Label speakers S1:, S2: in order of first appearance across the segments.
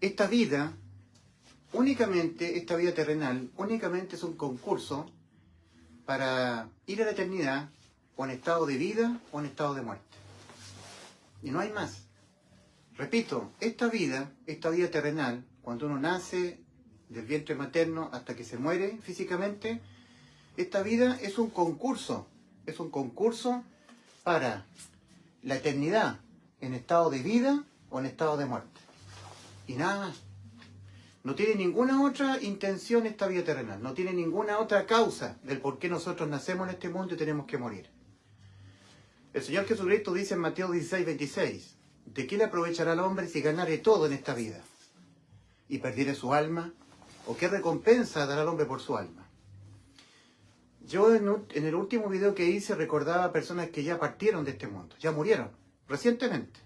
S1: esta vida, esta vida terrenal, únicamente es un concurso para ir a la eternidad o en estado de vida o en estado de muerte. Y no hay más. Repito, esta vida terrenal, cuando uno nace del vientre materno hasta que se muere físicamente, esta vida es un concurso para la eternidad en estado de vida o en estado de muerte. Y nada más. No tiene ninguna otra intención esta vida terrenal, no tiene ninguna otra causa del por qué nosotros nacemos en este mundo y tenemos que morir. El Señor Jesucristo dice en Mateo 16:26, ¿de qué le aprovechará al hombre si ganare todo en esta vida y perdiere su alma? ¿O qué recompensa dará al hombre por su alma? Yo en el último video que hice recordaba a personas que ya partieron de este mundo, ya murieron, recientemente.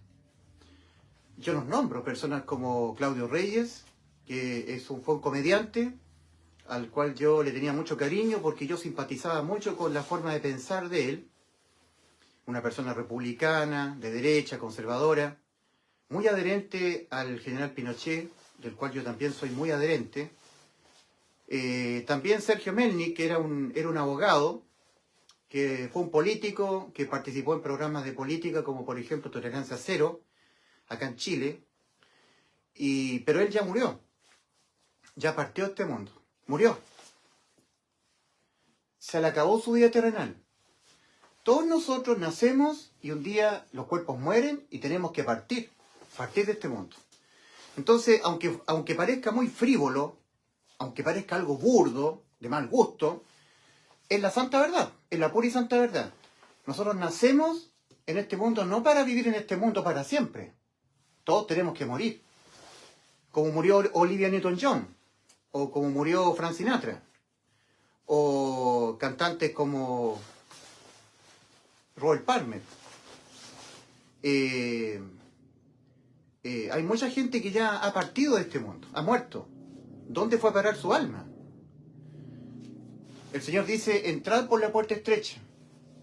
S1: Yo los nombro, personas como Claudio Reyes, que fue un comediante, al cual yo le tenía mucho cariño porque yo simpatizaba mucho con la forma de pensar de él. Una persona republicana, de derecha, conservadora, muy adherente al general Pinochet, del cual yo también soy muy adherente. También Sergio Melnik, que era un abogado, que fue un político, que participó en programas de política, como por ejemplo Tolerancia Cero, acá en Chile, pero él ya murió. Ya partió de este mundo. Murió. Se le acabó su vida terrenal. Todos nosotros nacemos y un día los cuerpos mueren y tenemos que partir de este mundo. Entonces, aunque parezca muy frívolo, aunque parezca algo burdo, de mal gusto, es la santa verdad, es la pura y santa verdad. Nosotros nacemos en este mundo no para vivir en este mundo para siempre. Todos tenemos que morir. Como murió Olivia Newton-John, o como murió Frank Sinatra, o cantantes como Robert Palmer. Hay mucha gente que ya ha partido de este mundo, ha muerto. ¿Dónde fue a parar su alma? El Señor dice, entrad por la puerta estrecha,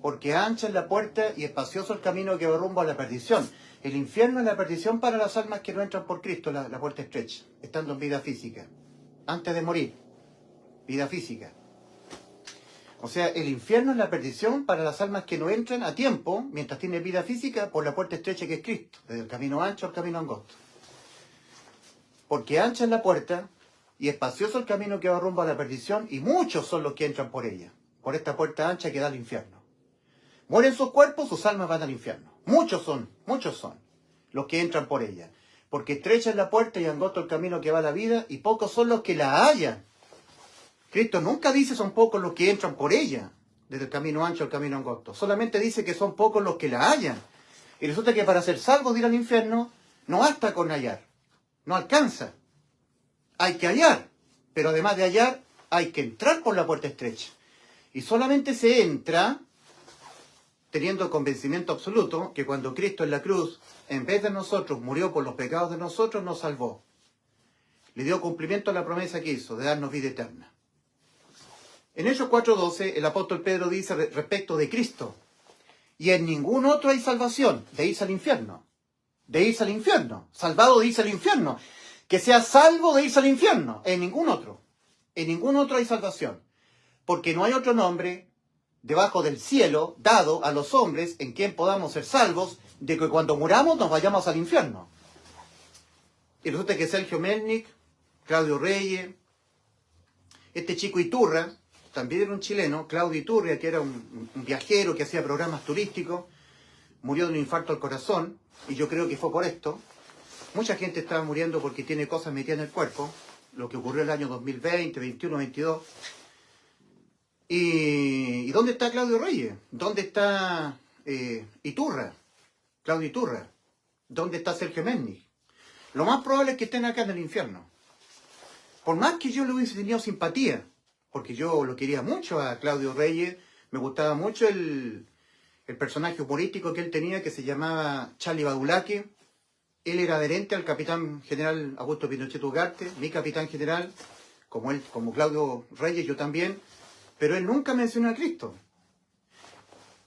S1: porque ancha es la puerta y espacioso el camino que va rumbo a la perdición. El infierno es la perdición para las almas que no entran por Cristo, la puerta estrecha, estando en vida física, antes de morir. Vida física. O sea, el infierno es la perdición para las almas que no entran a tiempo, mientras tienen vida física, por la puerta estrecha que es Cristo, desde el camino ancho al camino angosto. Porque ancha es la puerta y espacioso el camino que va rumbo a la perdición, y muchos son los que entran por ella, por esta puerta ancha que da al infierno. Mueren sus cuerpos, sus almas van al infierno. Muchos son los que entran por ella. Porque estrecha es la puerta y angosto el camino que va a la vida, y pocos son los que la hallan. Cristo nunca dice son pocos los que entran por ella, desde el camino ancho al camino angosto. Solamente dice que son pocos los que la hallan. Y resulta que para ser salvos de ir al infierno, no basta con hallar. No alcanza. Hay que hallar. Pero además de hallar, hay que entrar por la puerta estrecha. Y solamente se entra teniendo convencimiento absoluto que cuando Cristo en la cruz, en vez de nosotros, murió por los pecados de nosotros, nos salvó. Le dio cumplimiento a la promesa que hizo de darnos vida eterna. En Hechos 4:12, el apóstol Pedro dice respecto de Cristo, y en ningún otro hay salvación, de irse al infierno. De irse al infierno. Salvado de irse al infierno. Que sea salvo de irse al infierno. En ningún otro. En ningún otro hay salvación. Porque no hay otro nombre debajo del cielo dado a los hombres en quien podamos ser salvos de que cuando muramos nos vayamos al infierno. Y resulta que Sergio Melnik, Claudio Reyes, este chico Iturra, también era un chileno, Claudio Iturria, que era un viajero que hacía programas turísticos, murió de un infarto al corazón, y yo creo que fue por esto. Mucha gente estaba muriendo porque tiene cosas metidas en el cuerpo, lo que ocurrió el año 2020, 21, 22. ¿Y dónde está Claudio Reyes? ¿Dónde está Iturra? Claudio Iturra. ¿Dónde está Sergio Melnik? Lo más probable es que estén acá en el infierno. Por más que yo le hubiese tenido simpatía, porque yo lo quería mucho a Claudio Reyes, me gustaba mucho el personaje humorístico que él tenía, que se llamaba Charlie Badulaque. Él era adherente al capitán general Augusto Pinochet Ugarte, mi capitán general, como él, como Claudio Reyes, yo también, pero él nunca mencionó a Cristo.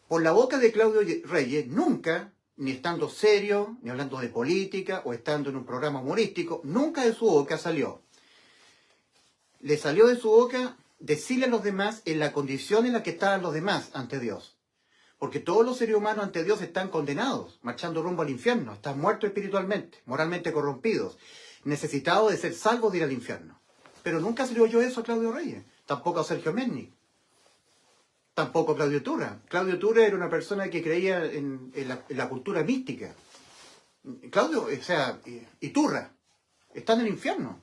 S1: Por la boca de Claudio Reyes, nunca ni estando serio, ni hablando de política, o estando en un programa humorístico, nunca de su boca salió. Le salió de su boca decirle a los demás en la condición en la que estaban los demás ante Dios. Porque todos los seres humanos ante Dios están condenados, marchando rumbo al infierno, están muertos espiritualmente, moralmente corrompidos, necesitados de ser salvos de ir al infierno. Pero nunca se le oyó eso a Claudio Reyes, tampoco a Sergio Menni, tampoco a Claudio Turra. Claudio Turra era una persona que creía en la cultura mística. Claudio, o sea, y Turra, están en el infierno.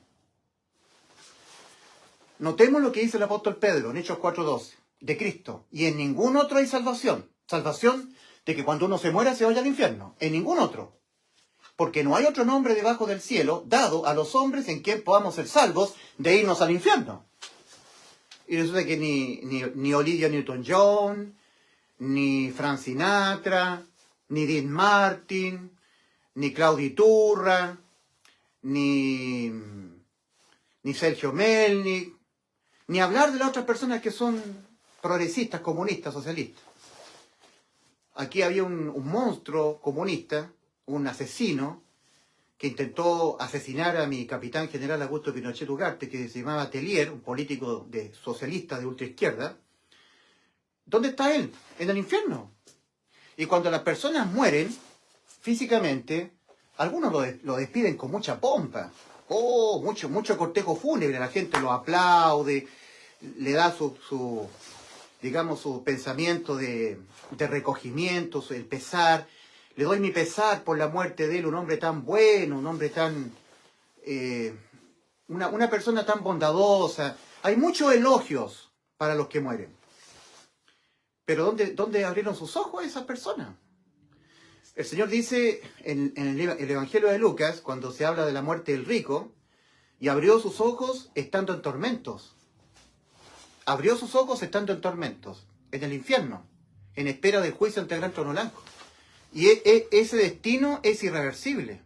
S1: Notemos lo que dice el apóstol Pedro en Hechos 4:12, de Cristo. Y en ningún otro hay salvación. Salvación de que cuando uno se muera se vaya al infierno. En ningún otro. Porque no hay otro nombre debajo del cielo dado a los hombres en quien podamos ser salvos de irnos al infierno. Y resulta que ni Olivia Newton-John, ni Frank Sinatra, ni Dean Martin, ni Claudio Turra, ni Sergio Melnik, ni hablar de las otras personas que son progresistas, comunistas, socialistas. Aquí había un monstruo comunista, un asesino, que intentó asesinar a mi capitán general Augusto Pinochet Ugarte, que se llamaba Tellier, un político socialista de ultraizquierda. ¿Dónde está él? En el infierno. Y cuando las personas mueren físicamente, algunos lo despiden con mucha pompa. Oh, mucho cortejo fúnebre, la gente lo aplaude, le da su pensamiento de recogimiento, el pesar. Le doy mi pesar por la muerte de él, un hombre tan bueno, un hombre tan... una persona tan bondadosa. Hay muchos elogios para los que mueren. Pero ¿dónde abrieron sus ojos esas personas? El Señor dice en el Evangelio de Lucas, cuando se habla de la muerte del rico, y abrió sus ojos estando en tormentos. Abrió sus ojos estando en tormentos, en el infierno, en espera del juicio ante el gran trono blanco. Y ese destino es irreversible.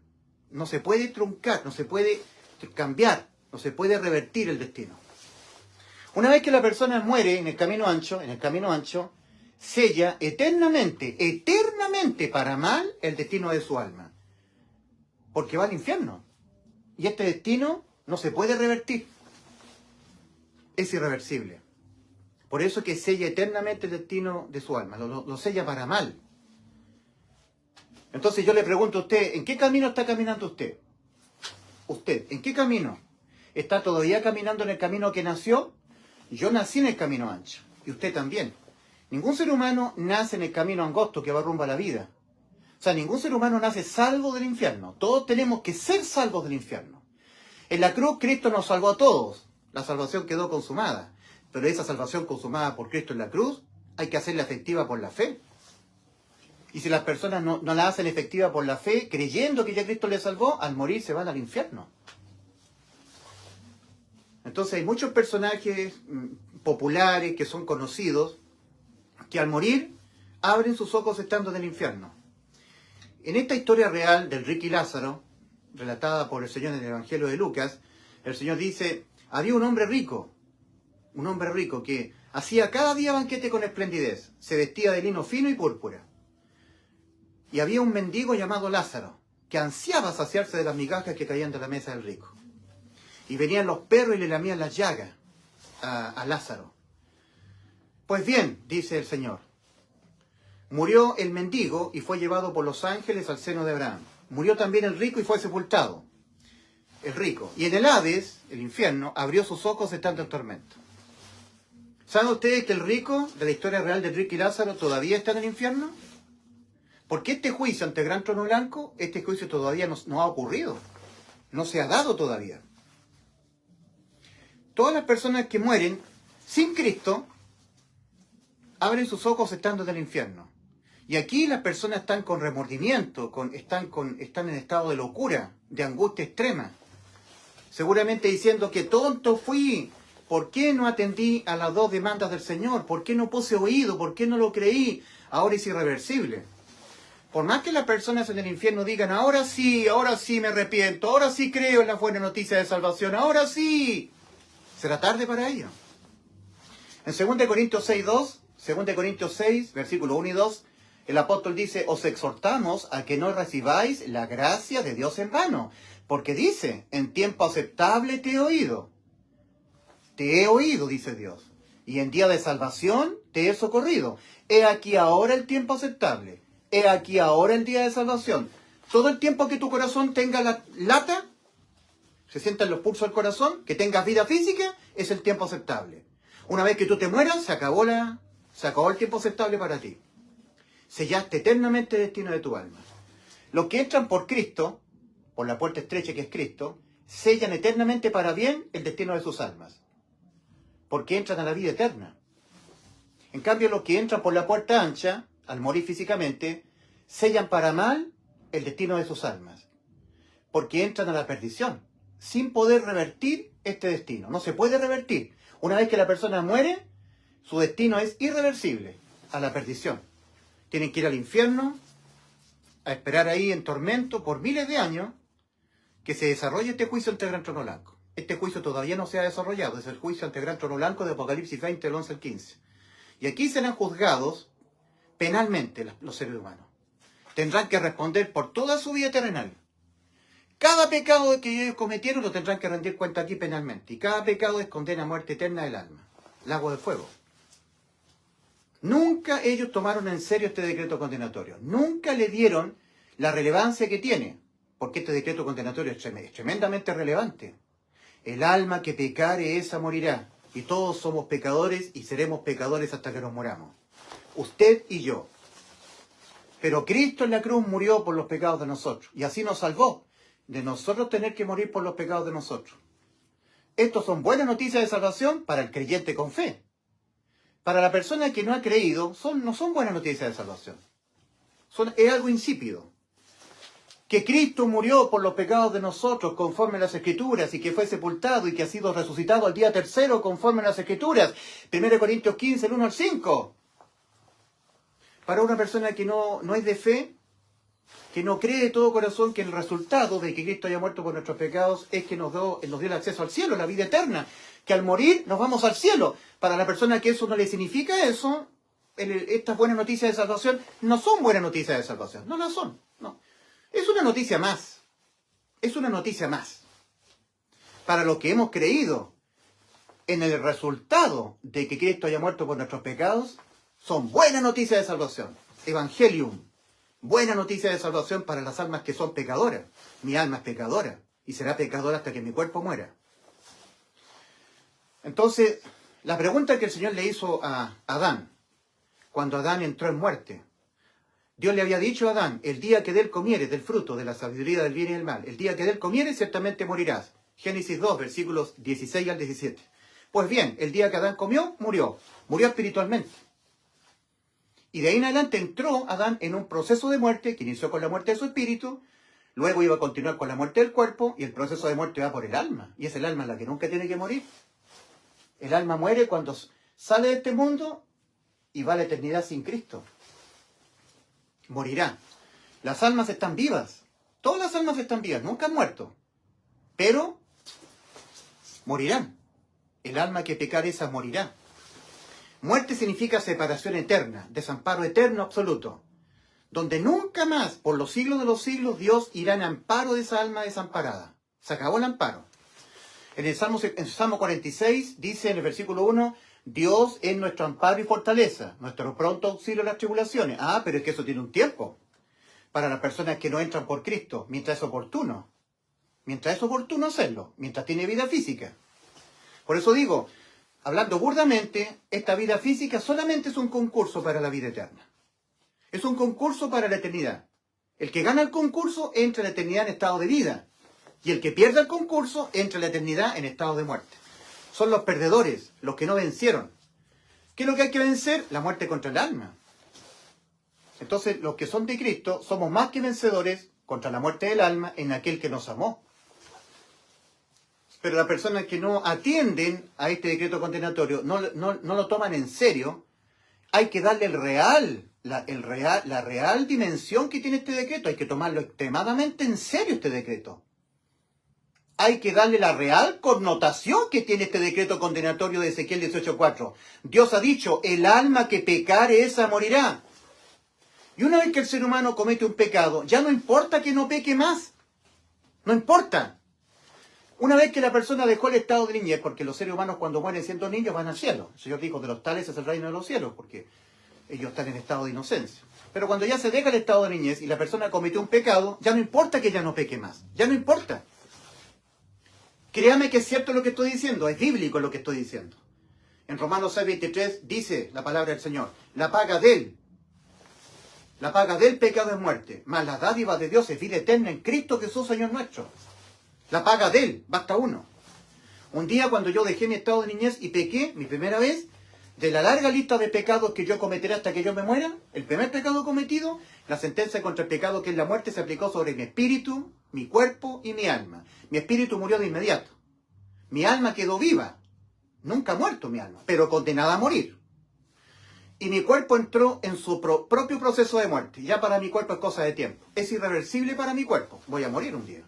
S1: No se puede truncar, no se puede cambiar, no se puede revertir el destino. Una vez que la persona muere en el camino ancho, sella eternamente para mal el destino de su alma. Porque va al infierno. Y este destino no se puede revertir. Es irreversible. Por eso que sella eternamente el destino de su alma. Lo sella para mal. Entonces yo le pregunto a usted, ¿en qué camino está caminando usted? ¿Usted, en qué camino? ¿Está todavía caminando en el camino que nació? Yo nací en el camino ancho. Y usted también. Ningún ser humano nace en el camino angosto que va rumbo a la vida. O sea, ningún ser humano nace salvo del infierno. Todos tenemos que ser salvos del infierno. En la cruz Cristo nos salvó a todos. La salvación quedó consumada. Pero esa salvación consumada por Cristo en la cruz hay que hacerla efectiva por la fe. Y si las personas no la hacen efectiva por la fe, creyendo que ya Cristo les salvó, al morir se van al infierno. Entonces hay muchos personajes populares que son conocidos, que al morir abren sus ojos estando en el infierno. En esta historia real del rico y Lázaro, relatada por el Señor en el Evangelio de Lucas, el Señor dice, había un hombre rico que hacía cada día banquete con esplendidez, se vestía de lino fino y púrpura. Y había un mendigo llamado Lázaro, que ansiaba saciarse de las migajas que caían de la mesa del rico. Y venían los perros y le lamían las llagas a Lázaro. Pues bien, dice el Señor, murió el mendigo y fue llevado por los ángeles al seno de Abraham. Murió también el rico y fue sepultado. El rico. Y en el Hades, el infierno, abrió sus ojos estando en tormento. ¿Saben ustedes que el rico, de la historia real del rico y Lázaro, todavía está en el infierno? Porque este juicio ante el gran trono blanco, este juicio todavía no ha ocurrido. No se ha dado todavía. Todas las personas que mueren sin Cristo abren sus ojos estando en el infierno. Y aquí las personas están con remordimiento, están en estado de locura, de angustia extrema. Seguramente diciendo que tonto fui, ¿por qué no atendí a las 2 demandas del Señor? ¿Por qué no puse oído? ¿Por qué no lo creí? Ahora es irreversible. Por más que las personas en el infierno digan, ahora sí me arrepiento, ahora sí creo en la buena noticia de salvación, ahora sí, será tarde para ello. En 2 Corintios 6, versículos 1 y 2, El apóstol dice, os exhortamos a que no recibáis la gracia de Dios en vano. Porque dice, en tiempo aceptable te he oído. Te he oído, dice Dios. Y en día de salvación te he socorrido. He aquí ahora el tiempo aceptable. He aquí ahora el día de salvación. Todo el tiempo que tu corazón tenga la lata, se sientan los pulsos del corazón, que tengas vida física, es el tiempo aceptable. Una vez que tú te mueras, se acabó el tiempo aceptable para ti. Sellaste eternamente el destino de tu alma. Los que entran por Cristo, por la puerta estrecha que es Cristo, sellan eternamente para bien el destino de sus almas. Porque entran a la vida eterna. En cambio, los que entran por la puerta ancha, al morir físicamente, sellan para mal el destino de sus almas. Porque entran a la perdición, sin poder revertir este destino. No se puede revertir. Una vez que la persona muere, su destino es irreversible, a la perdición. Tienen que ir al infierno, a esperar ahí en tormento por miles de años, que se desarrolle este juicio ante el gran trono blanco. Este juicio todavía no se ha desarrollado, es el juicio ante el gran trono blanco de Apocalipsis 20, el 11 al 15. Y aquí serán juzgados penalmente los seres humanos. Tendrán que responder por toda su vida terrenal. Cada pecado que ellos cometieron lo tendrán que rendir cuenta aquí penalmente. Y cada pecado es condena a muerte eterna del alma, lago de fuego. Nunca ellos tomaron en serio este decreto condenatorio. Nunca le dieron la relevancia que tiene. Porque este decreto condenatorio es tremendamente relevante. El alma que pecare, esa morirá. Y todos somos pecadores y seremos pecadores hasta que nos moramos. Usted y yo. Pero Cristo en la cruz murió por los pecados de nosotros. Y así nos salvó de nosotros tener que morir por los pecados de nosotros. Estos son buenas noticias de salvación para el creyente con fe. Para la persona que no ha creído, no son buenas noticias de salvación. Es algo insípido. Que Cristo murió por los pecados de nosotros conforme a las Escrituras y que fue sepultado y que ha sido resucitado al día tercero conforme a las Escrituras. 1 Corintios 15, el 1 al 5. Para una persona que no es de fe, que no cree de todo corazón que el resultado de que Cristo haya muerto por nuestros pecados es que nos dio el acceso al cielo, la vida eterna. Que al morir nos vamos al cielo. Para la persona que eso no le significa eso, estas buenas noticias de salvación no son buenas noticias de salvación. No las son, no. Es una noticia más. Es una noticia más. Para los que hemos creído en el resultado de que Cristo haya muerto por nuestros pecados, son buenas noticias de salvación. Evangelium. Buena noticia de salvación para las almas que son pecadoras. Mi alma es pecadora y será pecadora hasta que mi cuerpo muera. Entonces, la pregunta que el Señor le hizo a Adán, cuando Adán entró en muerte, Dios le había dicho a Adán, el día que de él comieres del fruto de la sabiduría del bien y del mal, el día que de él comieres ciertamente morirás. Génesis 2, versículos 16 al 17. Pues bien, el día que Adán comió, murió espiritualmente. Y de ahí en adelante entró Adán en un proceso de muerte que inició con la muerte de su espíritu, luego iba a continuar con la muerte del cuerpo, y el proceso de muerte va por el alma, y es el alma la que nunca tiene que morir. El alma muere cuando sale de este mundo y va a la eternidad sin Cristo. Morirá. Las almas están vivas. Todas las almas están vivas, nunca han muerto. Pero morirán. El alma que pecare esa morirá. Muerte significa separación eterna, desamparo eterno absoluto. Donde nunca más, por los siglos de los siglos, Dios irá en amparo de esa alma desamparada. Se acabó el amparo. En el Salmo 46 dice en el versículo 1, Dios es nuestro amparo y fortaleza, nuestro pronto auxilio en las tribulaciones. Ah, pero es que eso tiene un tiempo. Para las personas que no entran por Cristo, mientras es oportuno. Mientras es oportuno hacerlo, mientras tiene vida física. Por eso digo, hablando burdamente, esta vida física solamente es un concurso para la vida eterna. Es un concurso para la eternidad. El que gana el concurso entra en la eternidad en estado de vida. Y el que pierde el concurso entra en la eternidad en estado de muerte. Son los perdedores, los que no vencieron. ¿Qué es lo que hay que vencer? La muerte contra el alma. Entonces, los que son de Cristo somos más que vencedores contra la muerte del alma en aquel que nos amó. Pero las personas que no atienden a este decreto condenatorio, no lo toman en serio, hay que darle la real dimensión que tiene este decreto. Hay que tomarlo extremadamente en serio este decreto. Hay que darle la real connotación que tiene este decreto condenatorio de Ezequiel 18:4. Dios ha dicho, el alma que pecare esa morirá. Y una vez que el ser humano comete un pecado, ya no importa que no peque más. No importa. Una vez que la persona dejó el estado de niñez, porque los seres humanos cuando mueren siendo niños van al cielo. El Señor dijo, de los tales es el reino de los cielos, porque ellos están en estado de inocencia. Pero cuando ya se deja el estado de niñez y la persona cometió un pecado, ya no importa que ya no peque más. Ya no importa. Créame que es cierto lo que estoy diciendo, es bíblico lo que estoy diciendo. En Romanos 6:23 dice la palabra del Señor, la paga del pecado es muerte, mas la dádiva de Dios es vida eterna en Cristo Jesús, Señor nuestro. La paga de él, basta uno. Un día cuando yo dejé mi estado de niñez y pequé, mi primera vez, de la larga lista de pecados que yo cometeré hasta que yo me muera, el primer pecado cometido, la sentencia contra el pecado que es la muerte se aplicó sobre mi espíritu, mi cuerpo y mi alma. Mi espíritu murió de inmediato. Mi alma quedó viva. Nunca ha muerto mi alma, pero condenada a morir. Y mi cuerpo entró en su propio proceso de muerte. Ya para mi cuerpo es cosa de tiempo. Es irreversible para mi cuerpo. Voy a morir un día.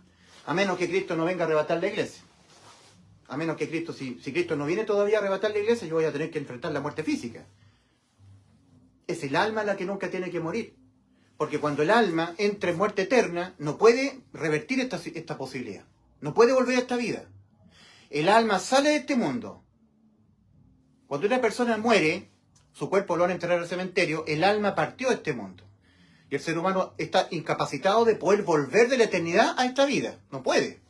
S1: A menos que Cristo no venga a arrebatar la iglesia. A menos que Cristo, si Cristo no viene todavía a arrebatar la iglesia, yo voy a tener que enfrentar la muerte física. Es el alma la que nunca tiene que morir. Porque cuando el alma entra en muerte eterna, no puede revertir esta posibilidad. No puede volver a esta vida. El alma sale de este mundo. Cuando una persona muere, su cuerpo lo van a enterrar al cementerio, el alma partió de este mundo. Y el ser humano está incapacitado de poder volver de la eternidad a esta vida. No puede.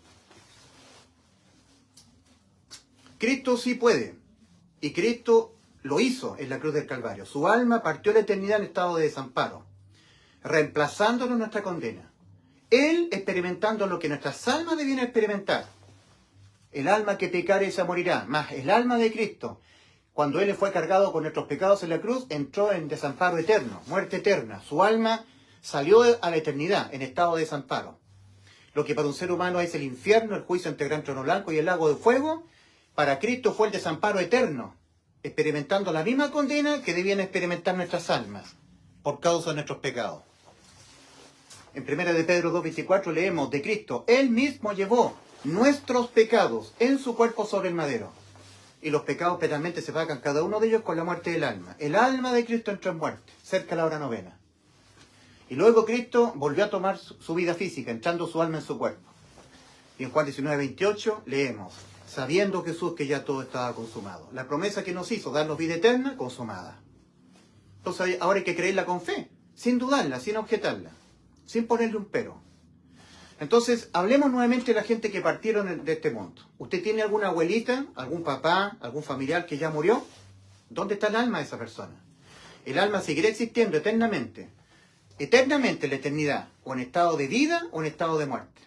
S1: Cristo sí puede. Y Cristo lo hizo en la cruz del Calvario. Su alma partió de la eternidad en estado de desamparo, reemplazándonos nuestra condena. Él experimentando lo que nuestras almas debían experimentar. El alma que pecare esa morirá, mas el alma de Cristo, cuando Él fue cargado con nuestros pecados en la cruz, entró en desamparo eterno, muerte eterna. Su alma salió a la eternidad en estado de desamparo. Lo que para un ser humano es el infierno, el juicio entre gran trono blanco y el lago de fuego, para Cristo fue el desamparo eterno, experimentando la misma condena que debían experimentar nuestras almas, por causa de nuestros pecados. En 1 de Pedro 2:24 leemos de Cristo, Él mismo llevó nuestros pecados en su cuerpo sobre el madero. Y los pecados penalmente se pagan cada uno de ellos con la muerte del alma. El alma de Cristo entró en muerte, cerca de la hora novena. Y luego Cristo volvió a tomar su vida física, entrando su alma en su cuerpo. Y en Juan 19:28 leemos, sabiendo Jesús que ya todo estaba consumado. La promesa que nos hizo, darnos vida eterna, consumada. Entonces ahora hay que creerla con fe, sin dudarla, sin objetarla, sin ponerle un pero. Entonces, hablemos nuevamente de la gente que partieron de este mundo. ¿Usted tiene alguna abuelita, algún papá, algún familiar que ya murió? ¿Dónde está el alma de esa persona? El alma seguirá existiendo eternamente. Eternamente en la eternidad, o en estado de vida o en estado de muerte.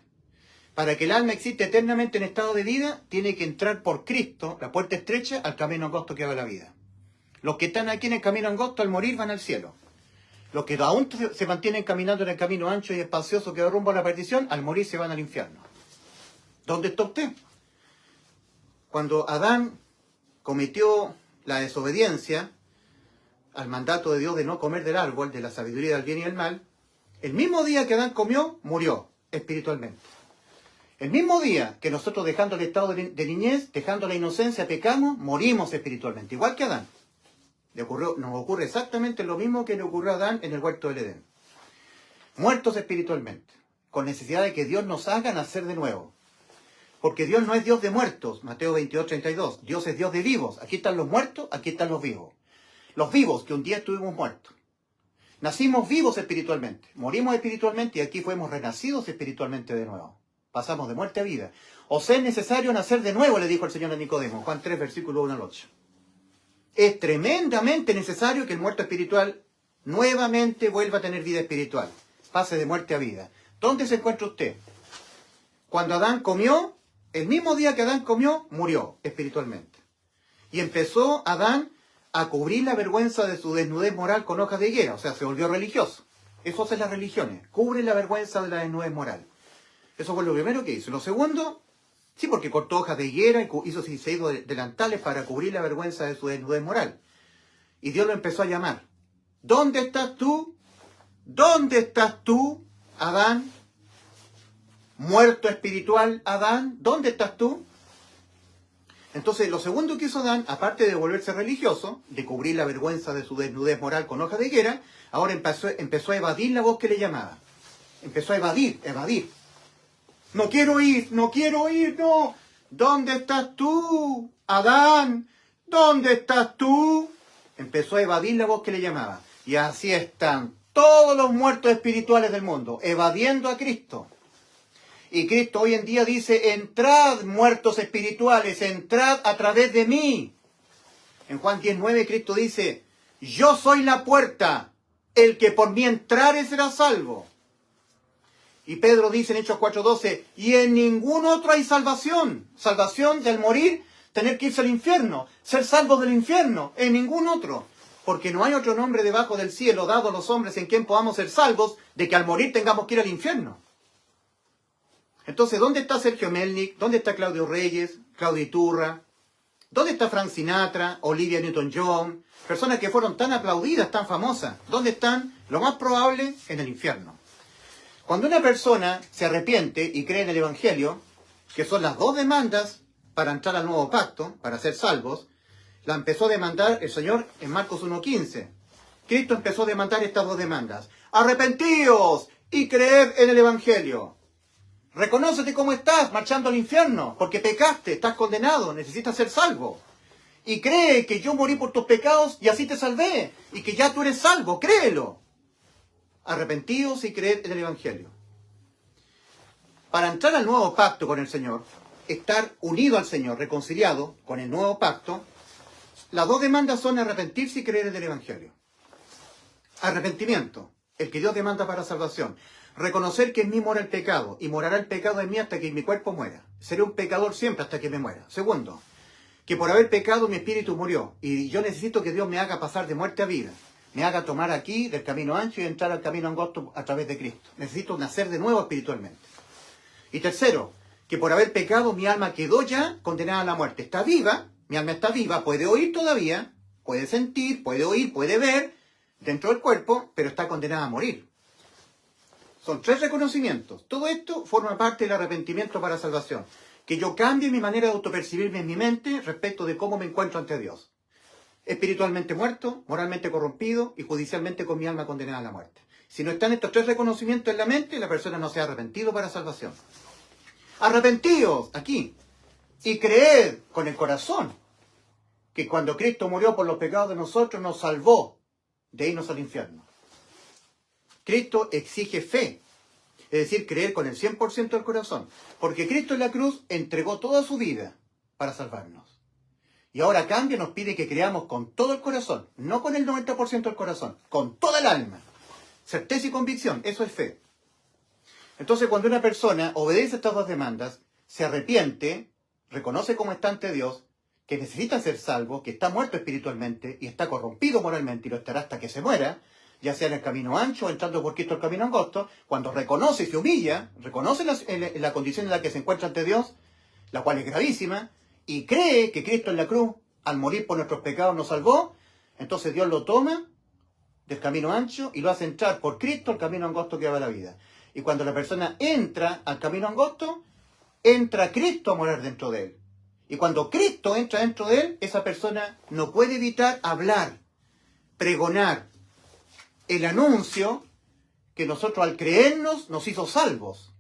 S1: Para que el alma exista eternamente en estado de vida, tiene que entrar por Cristo, la puerta estrecha, al camino angosto que va a la vida. Los que están aquí en el camino angosto, al morir, van al cielo. Los que aún se mantienen caminando en el camino ancho y espacioso que va rumbo a la perdición, al morir se van al infierno. ¿Dónde está usted? Cuando Adán cometió la desobediencia al mandato de Dios de no comer del árbol, de la sabiduría del bien y del mal, el mismo día que Adán comió, murió espiritualmente. El mismo día que nosotros, dejando el estado de niñez, dejando la inocencia, pecamos, morimos espiritualmente, igual que Adán. Nos ocurre exactamente lo mismo que le ocurrió a Adán en el huerto del Edén. Muertos espiritualmente, con necesidad de que Dios nos haga nacer de nuevo. Porque Dios no es Dios de muertos, Mateo 22:32. Dios es Dios de vivos. Aquí están los muertos, aquí están los vivos. Los vivos, que un día estuvimos muertos. Nacimos vivos espiritualmente, morimos espiritualmente y aquí fuimos renacidos espiritualmente de nuevo. Pasamos de muerte a vida. O sea, es necesario nacer de nuevo, le dijo el Señor a Nicodemo, Juan 3, versículo 1 al 8. Es tremendamente necesario que el muerto espiritual nuevamente vuelva a tener vida espiritual. Pase de muerte a vida. ¿Dónde se encuentra usted? Cuando Adán comió, el mismo día que Adán comió, murió espiritualmente. Y empezó Adán a cubrir la vergüenza de su desnudez moral con hojas de higuera. O sea, se volvió religioso. Eso hacen las religiones. Cubre la vergüenza de la desnudez moral. Eso fue lo primero que hizo. Lo segundo, sí, porque cortó hojas de higuera y hizo 6 delantales para cubrir la vergüenza de su desnudez moral. Y Dios lo empezó a llamar. ¿Dónde estás tú? ¿Dónde estás tú, Adán? Muerto espiritual, Adán, ¿dónde estás tú? Entonces, lo segundo que hizo Adán, aparte de volverse religioso, de cubrir la vergüenza de su desnudez moral con hoja de higuera, ahora empezó a evadir la voz que le llamaba. Empezó a evadir. No quiero ir, no. ¿Dónde estás tú, Adán? ¿Dónde estás tú? Empezó a evadir la voz que le llamaba. Y así están todos los muertos espirituales del mundo, evadiendo a Cristo. Y Cristo hoy en día dice, entrad, muertos espirituales, entrad a través de mí. En Juan 19, Cristo dice, yo soy la puerta, el que por mí entrare será salvo. Y Pedro dice en Hechos 4:12, y en ningún otro hay salvación. Salvación del morir, tener que irse al infierno, ser salvos del infierno, en ningún otro. Porque no hay otro nombre debajo del cielo dado a los hombres en quien podamos ser salvos, de que al morir tengamos que ir al infierno. Entonces, ¿dónde está Sergio Melnik? ¿Dónde está Claudio Reyes? Claudio Iturra. ¿Dónde está Frank Sinatra? Olivia Newton-John. Personas que fueron tan aplaudidas, tan famosas. ¿Dónde están? Lo más probable, en el infierno. Cuando una persona se arrepiente y cree en el Evangelio, que son las dos demandas para entrar al nuevo pacto, para ser salvos, la empezó a demandar el Señor en Marcos 1:15. Cristo empezó a demandar estas dos demandas. Arrepentíos y creed en el Evangelio. Reconócete cómo estás, marchando al infierno, porque pecaste, estás condenado, necesitas ser salvo. Y cree que yo morí por tus pecados y así te salvé, y que ya tú eres salvo, créelo. Arrepentíos y creed en el Evangelio. Para entrar al nuevo pacto con el Señor, estar unido al Señor, reconciliado con el nuevo pacto, las dos demandas son arrepentirse y creer en el Evangelio. Arrepentimiento, el que Dios demanda para salvación. Reconocer que en mí mora el pecado, y morará el pecado en mí hasta que mi cuerpo muera. Seré un pecador siempre hasta que me muera. Segundo, que por haber pecado mi espíritu murió, y yo necesito que Dios me haga pasar de muerte a vida. Me haga tomar aquí del camino ancho y entrar al camino angosto a través de Cristo. Necesito nacer de nuevo espiritualmente. Y tercero, que por haber pecado mi alma quedó ya condenada a la muerte. Está viva, mi alma está viva, puede oír todavía, puede sentir, puede oír, puede ver dentro del cuerpo, pero está condenada a morir. Son tres reconocimientos. Todo esto forma parte del arrepentimiento para salvación. Que yo cambie mi manera de autopercibirme en mi mente respecto de cómo me encuentro ante Dios. Espiritualmente muerto, moralmente corrompido y judicialmente con mi alma condenada a la muerte. Si no están estos tres reconocimientos en la mente, la persona no se ha arrepentido para salvación. Arrepentíos, aquí, y creed con el corazón que cuando Cristo murió por los pecados de nosotros, nos salvó de irnos al infierno. Cristo exige fe, es decir, creer con el 100% del corazón, porque Cristo en la cruz entregó toda su vida para salvarnos. Y ahora a cambio nos pide que creamos con todo el corazón, no con el 90% del corazón, con toda el alma. Certeza y convicción, eso es fe. Entonces, cuando una persona obedece estas dos demandas, se arrepiente, reconoce cómo está ante Dios, que necesita ser salvo, que está muerto espiritualmente y está corrompido moralmente y lo estará hasta que se muera, ya sea en el camino ancho o entrando por Cristo el camino angosto, cuando reconoce y se humilla, reconoce la condición en la que se encuentra ante Dios, la cual es gravísima, y cree que Cristo en la cruz, al morir por nuestros pecados, nos salvó, entonces Dios lo toma del camino ancho y lo hace entrar por Cristo al camino angosto que va a la vida. Y cuando la persona entra al camino angosto, entra Cristo a morar dentro de él. Y cuando Cristo entra dentro de él, esa persona no puede evitar hablar, pregonar el anuncio que nosotros al creernos nos hizo salvos.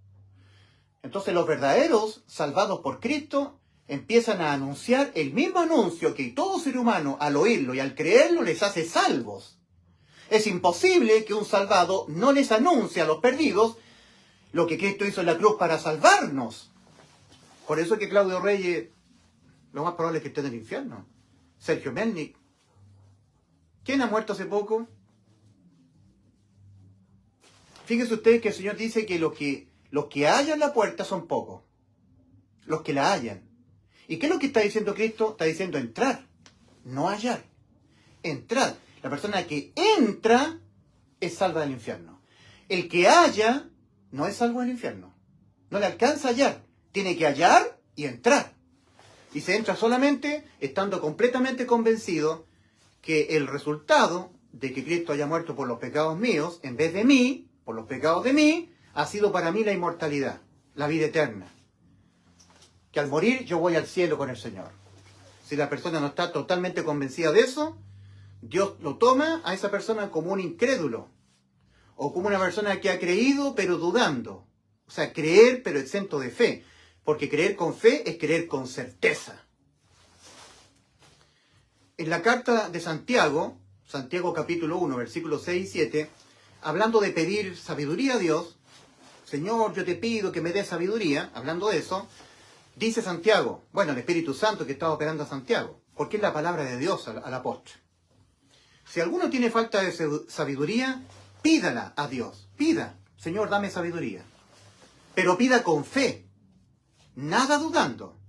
S1: Entonces los verdaderos salvados por Cristo empiezan a anunciar el mismo anuncio que todo ser humano al oírlo y al creerlo les hace salvos. Es imposible que un salvado no les anuncie a los perdidos lo que Cristo hizo en la cruz para salvarnos. Por eso es que Claudio Reyes, lo más probable es que esté en el infierno. Sergio Melnik. ¿Quién ha muerto hace poco? Fíjense ustedes que el Señor dice que los que hallan la puerta son pocos. Los que la hallan. ¿Y qué es lo que está diciendo Cristo? Está diciendo entrar, no hallar. Entrar. La persona que entra es salva del infierno. El que halla no es salvo del infierno. No le alcanza a hallar. Tiene que hallar y entrar. Y se entra solamente estando completamente convencido que el resultado de que Cristo haya muerto por los pecados míos, en vez de mí, por los pecados de mí, ha sido para mí la inmortalidad, la vida eterna. Que al morir yo voy al cielo con el Señor. Si la persona no está totalmente convencida de eso, Dios lo toma a esa persona como un incrédulo. O como una persona que ha creído pero dudando. O sea, creer pero exento de fe. Porque creer con fe es creer con certeza. En la carta de Santiago, Santiago capítulo 1, versículos 6 y 7, hablando de pedir sabiduría a Dios, Señor, yo te pido que me dé sabiduría, hablando de eso, dice Santiago, bueno, el Espíritu Santo que está operando a Santiago, porque es la palabra de Dios al apóstol. Si alguno tiene falta de sabiduría, pídala a Dios. Pida, Señor, dame sabiduría. Pero pida con fe, nada dudando.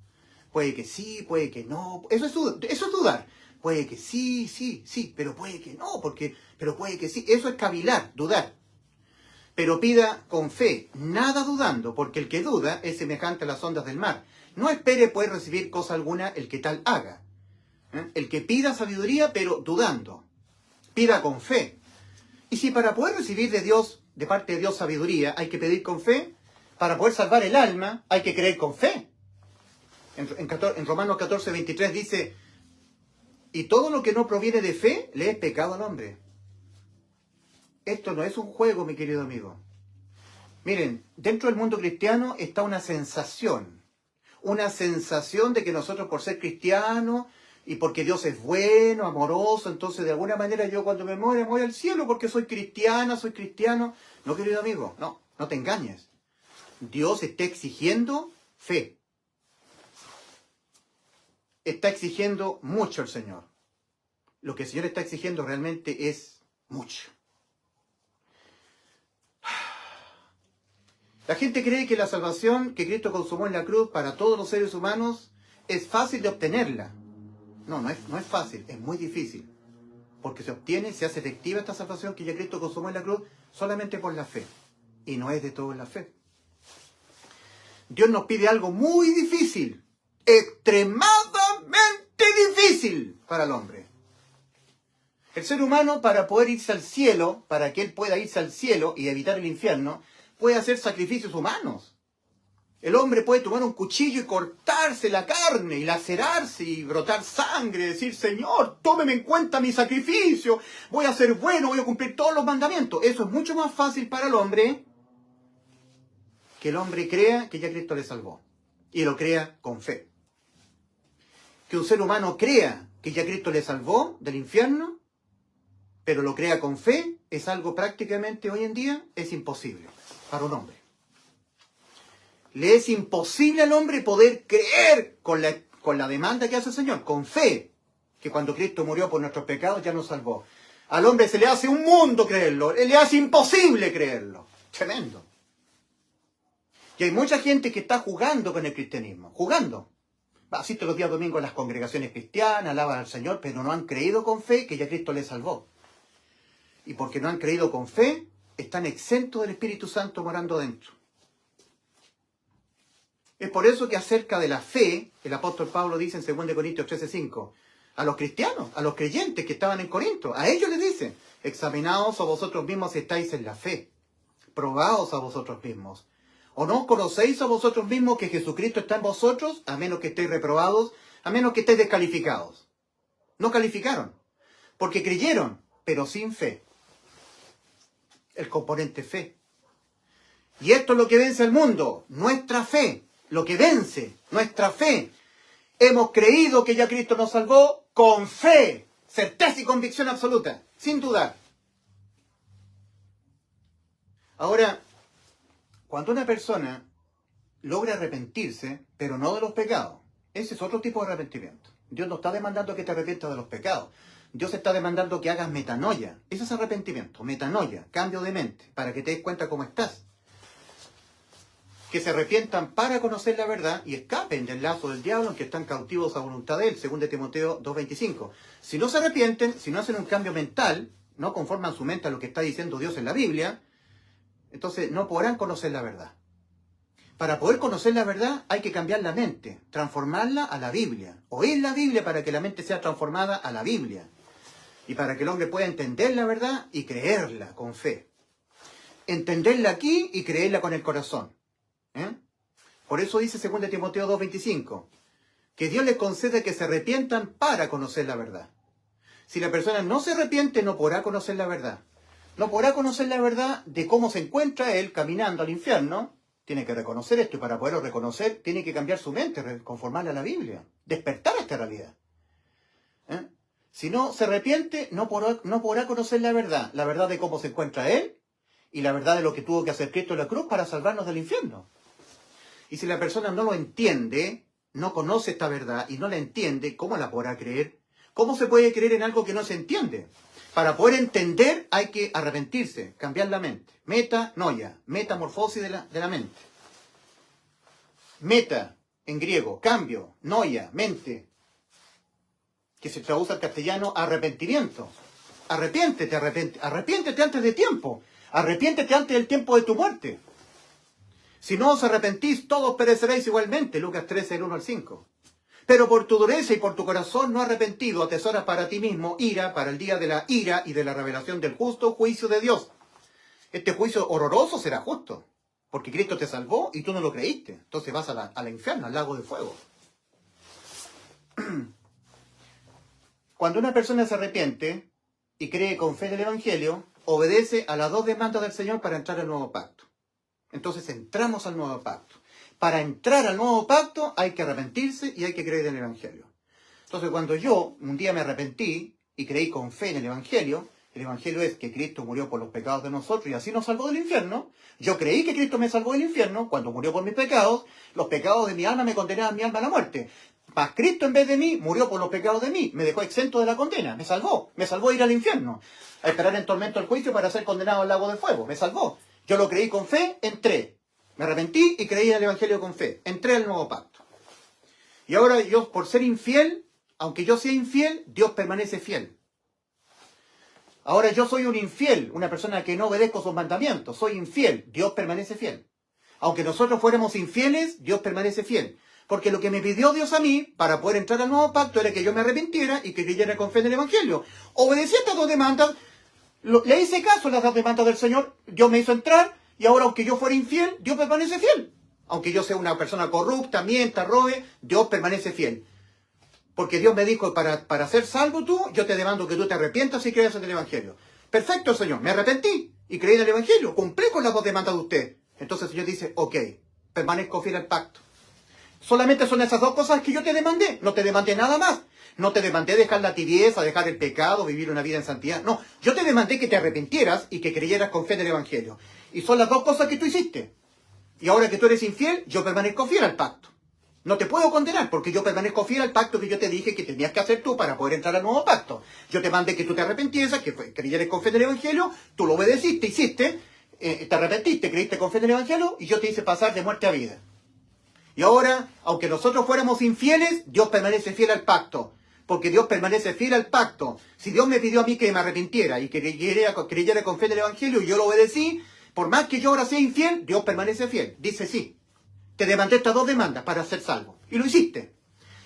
S1: Puede que sí, puede que no. Eso es dudar. Puede que sí, pero puede que no, pero puede que sí. Eso es cavilar, dudar. Pero pida con fe, nada dudando, porque el que duda es semejante a las ondas del mar. No espere poder recibir cosa alguna el que tal haga. El que pida sabiduría, pero dudando. Pida con fe. Y si para poder recibir de Dios, de parte de Dios, sabiduría, hay que pedir con fe, para poder salvar el alma, hay que creer con fe. En Romanos 14, 23 dice, y todo lo que no proviene de fe, le es pecado al hombre. Esto no es un juego, mi querido amigo. Miren, dentro del mundo cristiano está una sensación de que nosotros por ser cristianos, y porque Dios es bueno, amoroso, entonces de alguna manera yo cuando me muero, voy al cielo porque soy cristiana, soy cristiano. No, querido amigo, no te engañes. Dios está exigiendo fe. Está exigiendo mucho el Señor. Lo que el Señor está exigiendo realmente es mucho. La gente cree que la salvación que Cristo consumó en la cruz para todos los seres humanos es fácil de obtenerla. No es fácil, es muy difícil. Porque se obtiene, se hace efectiva esta salvación que ya Cristo consumó en la cruz solamente por la fe. Y no es de todo la fe. Dios nos pide algo muy difícil, extremadamente difícil para el hombre. El ser humano, para poder irse al cielo, para que él pueda irse al cielo y evitar el infierno, puede hacer sacrificios humanos. El hombre puede tomar un cuchillo y cortarse la carne y lacerarse y brotar sangre, decir, Señor, tómeme en cuenta mi sacrificio, voy a ser bueno, voy a cumplir todos los mandamientos. Eso es mucho más fácil para el hombre que el hombre crea que ya Cristo le salvó y lo crea con fe. Que un ser humano crea que ya Cristo le salvó del infierno, pero lo crea con fe, es algo prácticamente hoy en día es imposible para un hombre. Le es imposible al hombre poder creer con la demanda que hace el Señor, con fe, que cuando Cristo murió por nuestros pecados ya nos salvó. Al hombre se le hace un mundo creerlo, le hace imposible creerlo. Tremendo. Y hay mucha gente que está jugando con el cristianismo, jugando. Asisten los días domingos en las congregaciones cristianas, alaban al Señor, pero no han creído con fe que ya Cristo les salvó. Y porque no han creído con fe, están exentos del Espíritu Santo morando dentro. Es por eso que acerca de la fe, el apóstol Pablo dice en 2 Corintios 13:5, a los cristianos, a los creyentes que estaban en Corinto, a ellos les dice, examinaos a vosotros mismos si estáis en la fe, probaos a vosotros mismos. ¿O no conocéis a vosotros mismos que Jesucristo está en vosotros, a menos que estéis reprobados, a menos que estéis descalificados? No calificaron, porque creyeron, pero sin fe. El componente fe. Y esto es lo que vence al mundo, nuestra fe. Lo que vence, nuestra fe. Hemos creído que ya Cristo nos salvó con fe, certeza y convicción absoluta, sin dudar. Ahora, cuando una persona logra arrepentirse, pero no de los pecados, ese es otro tipo de arrepentimiento. Dios no está demandando que te arrepientas de los pecados. Dios está demandando que hagas metanoia. Ese es arrepentimiento, metanoia, cambio de mente, para que te des cuenta cómo estás. Que se arrepientan para conocer la verdad y escapen del lazo del diablo en que están cautivos a voluntad de él, 2 Timoteo 2:25. Si no se arrepienten, si no hacen un cambio mental, no conforman su mente a lo que está diciendo Dios en la Biblia, entonces no podrán conocer la verdad. Para poder conocer la verdad hay que cambiar la mente, transformarla a la Biblia, oír la Biblia para que la mente sea transformada a la Biblia y para que el hombre pueda entender la verdad y creerla con fe. Entenderla aquí y creerla con el corazón. Por eso dice 2 Timoteo 2:25, que Dios les concede que se arrepientan para conocer la verdad. Si la persona no se arrepiente, no podrá conocer la verdad. No podrá conocer la verdad de cómo se encuentra él caminando al infierno. Tiene que reconocer esto, y para poderlo reconocer tiene que cambiar su mente, conformarla a la Biblia, despertar a esta realidad. Si no se arrepiente, no podrá conocer la verdad de cómo se encuentra él y la verdad de lo que tuvo que hacer Cristo en la cruz para salvarnos del infierno. Y si la persona no lo entiende, no conoce esta verdad y no la entiende, ¿cómo la podrá creer? ¿Cómo se puede creer en algo que no se entiende? Para poder entender hay que arrepentirse, cambiar la mente. Metanoia, metamorfosis de la mente. Meta, en griego, cambio, noia, mente, que se traduce al castellano arrepentimiento. Arrepiéntete antes de tiempo. Arrepiéntete antes del tiempo de tu muerte. Si no os arrepentís, todos pereceréis igualmente. Lucas 13, del 1 al 5. Pero por tu dureza y por tu corazón no arrepentido, atesoras para ti mismo ira para el día de la ira y de la revelación del justo juicio de Dios. Este juicio horroroso será justo, porque Cristo te salvó y tú no lo creíste. Entonces vas al infierno, al lago de fuego. Cuando una persona se arrepiente y cree con fe en el Evangelio, obedece a las dos demandas del Señor para entrar al nuevo pacto. Entonces entramos al nuevo pacto. Para entrar al nuevo pacto hay que arrepentirse y hay que creer en el Evangelio. Entonces cuando yo un día me arrepentí y creí con fe en el Evangelio es que Cristo murió por los pecados de nosotros y así nos salvó del infierno. Yo creí que Cristo me salvó del infierno cuando murió por mis pecados. Los pecados de mi alma me condenaban mi alma a la muerte. Mas Cristo en vez de mí murió por los pecados de mí. Me dejó exento de la condena. Me salvó de ir al infierno. A esperar en tormento el juicio para ser condenado al lago de fuego. Me salvó. Yo lo creí con fe, entré. Me arrepentí y creí en el Evangelio con fe. Entré al nuevo pacto. Y ahora yo, por ser infiel, aunque yo sea infiel, Dios permanece fiel. Ahora yo soy un infiel, una persona que no obedezco sus mandamientos. Soy infiel, Dios permanece fiel. Aunque nosotros fuéramos infieles, Dios permanece fiel. Porque lo que me pidió Dios a mí, para poder entrar al nuevo pacto, era que yo me arrepintiera y que creyera con fe en el Evangelio. Obedecí estas dos demandas, le hice caso a las dos demandas del Señor, Dios me hizo entrar, y ahora aunque yo fuera infiel, Dios permanece fiel. Aunque yo sea una persona corrupta, mienta, robe, Dios permanece fiel. Porque Dios me dijo, para ser salvo tú, yo te demando que tú te arrepientas y creas en el Evangelio. Perfecto, Señor, me arrepentí y creí en el Evangelio, cumplí con las dos demandas de usted. Entonces el Señor dice, ok, permanezco fiel al pacto. Solamente son esas dos cosas que yo te demandé, no te demandé nada más. No te demandé dejar la tibieza, dejar el pecado, vivir una vida en santidad. No, yo te demandé que te arrepintieras y que creyeras con fe en el Evangelio. Y son las dos cosas que tú hiciste. Y ahora que tú eres infiel, yo permanezco fiel al pacto. No te puedo condenar porque yo permanezco fiel al pacto que yo te dije que tenías que hacer tú para poder entrar al nuevo pacto. Yo te mandé que tú te arrepintieras, que creyeras con fe en el Evangelio, tú lo obedeciste, hiciste, te arrepentiste, creíste con fe en el Evangelio y yo te hice pasar de muerte a vida. Y ahora, aunque nosotros fuéramos infieles, Dios permanece fiel al pacto. Porque Dios permanece fiel al pacto. Si Dios me pidió a mí que me arrepintiera y que creyera con fe en el Evangelio y yo lo obedecí, por más que yo ahora sea infiel, Dios permanece fiel. Dice sí. Te demandé estas dos demandas para ser salvo. Y lo hiciste.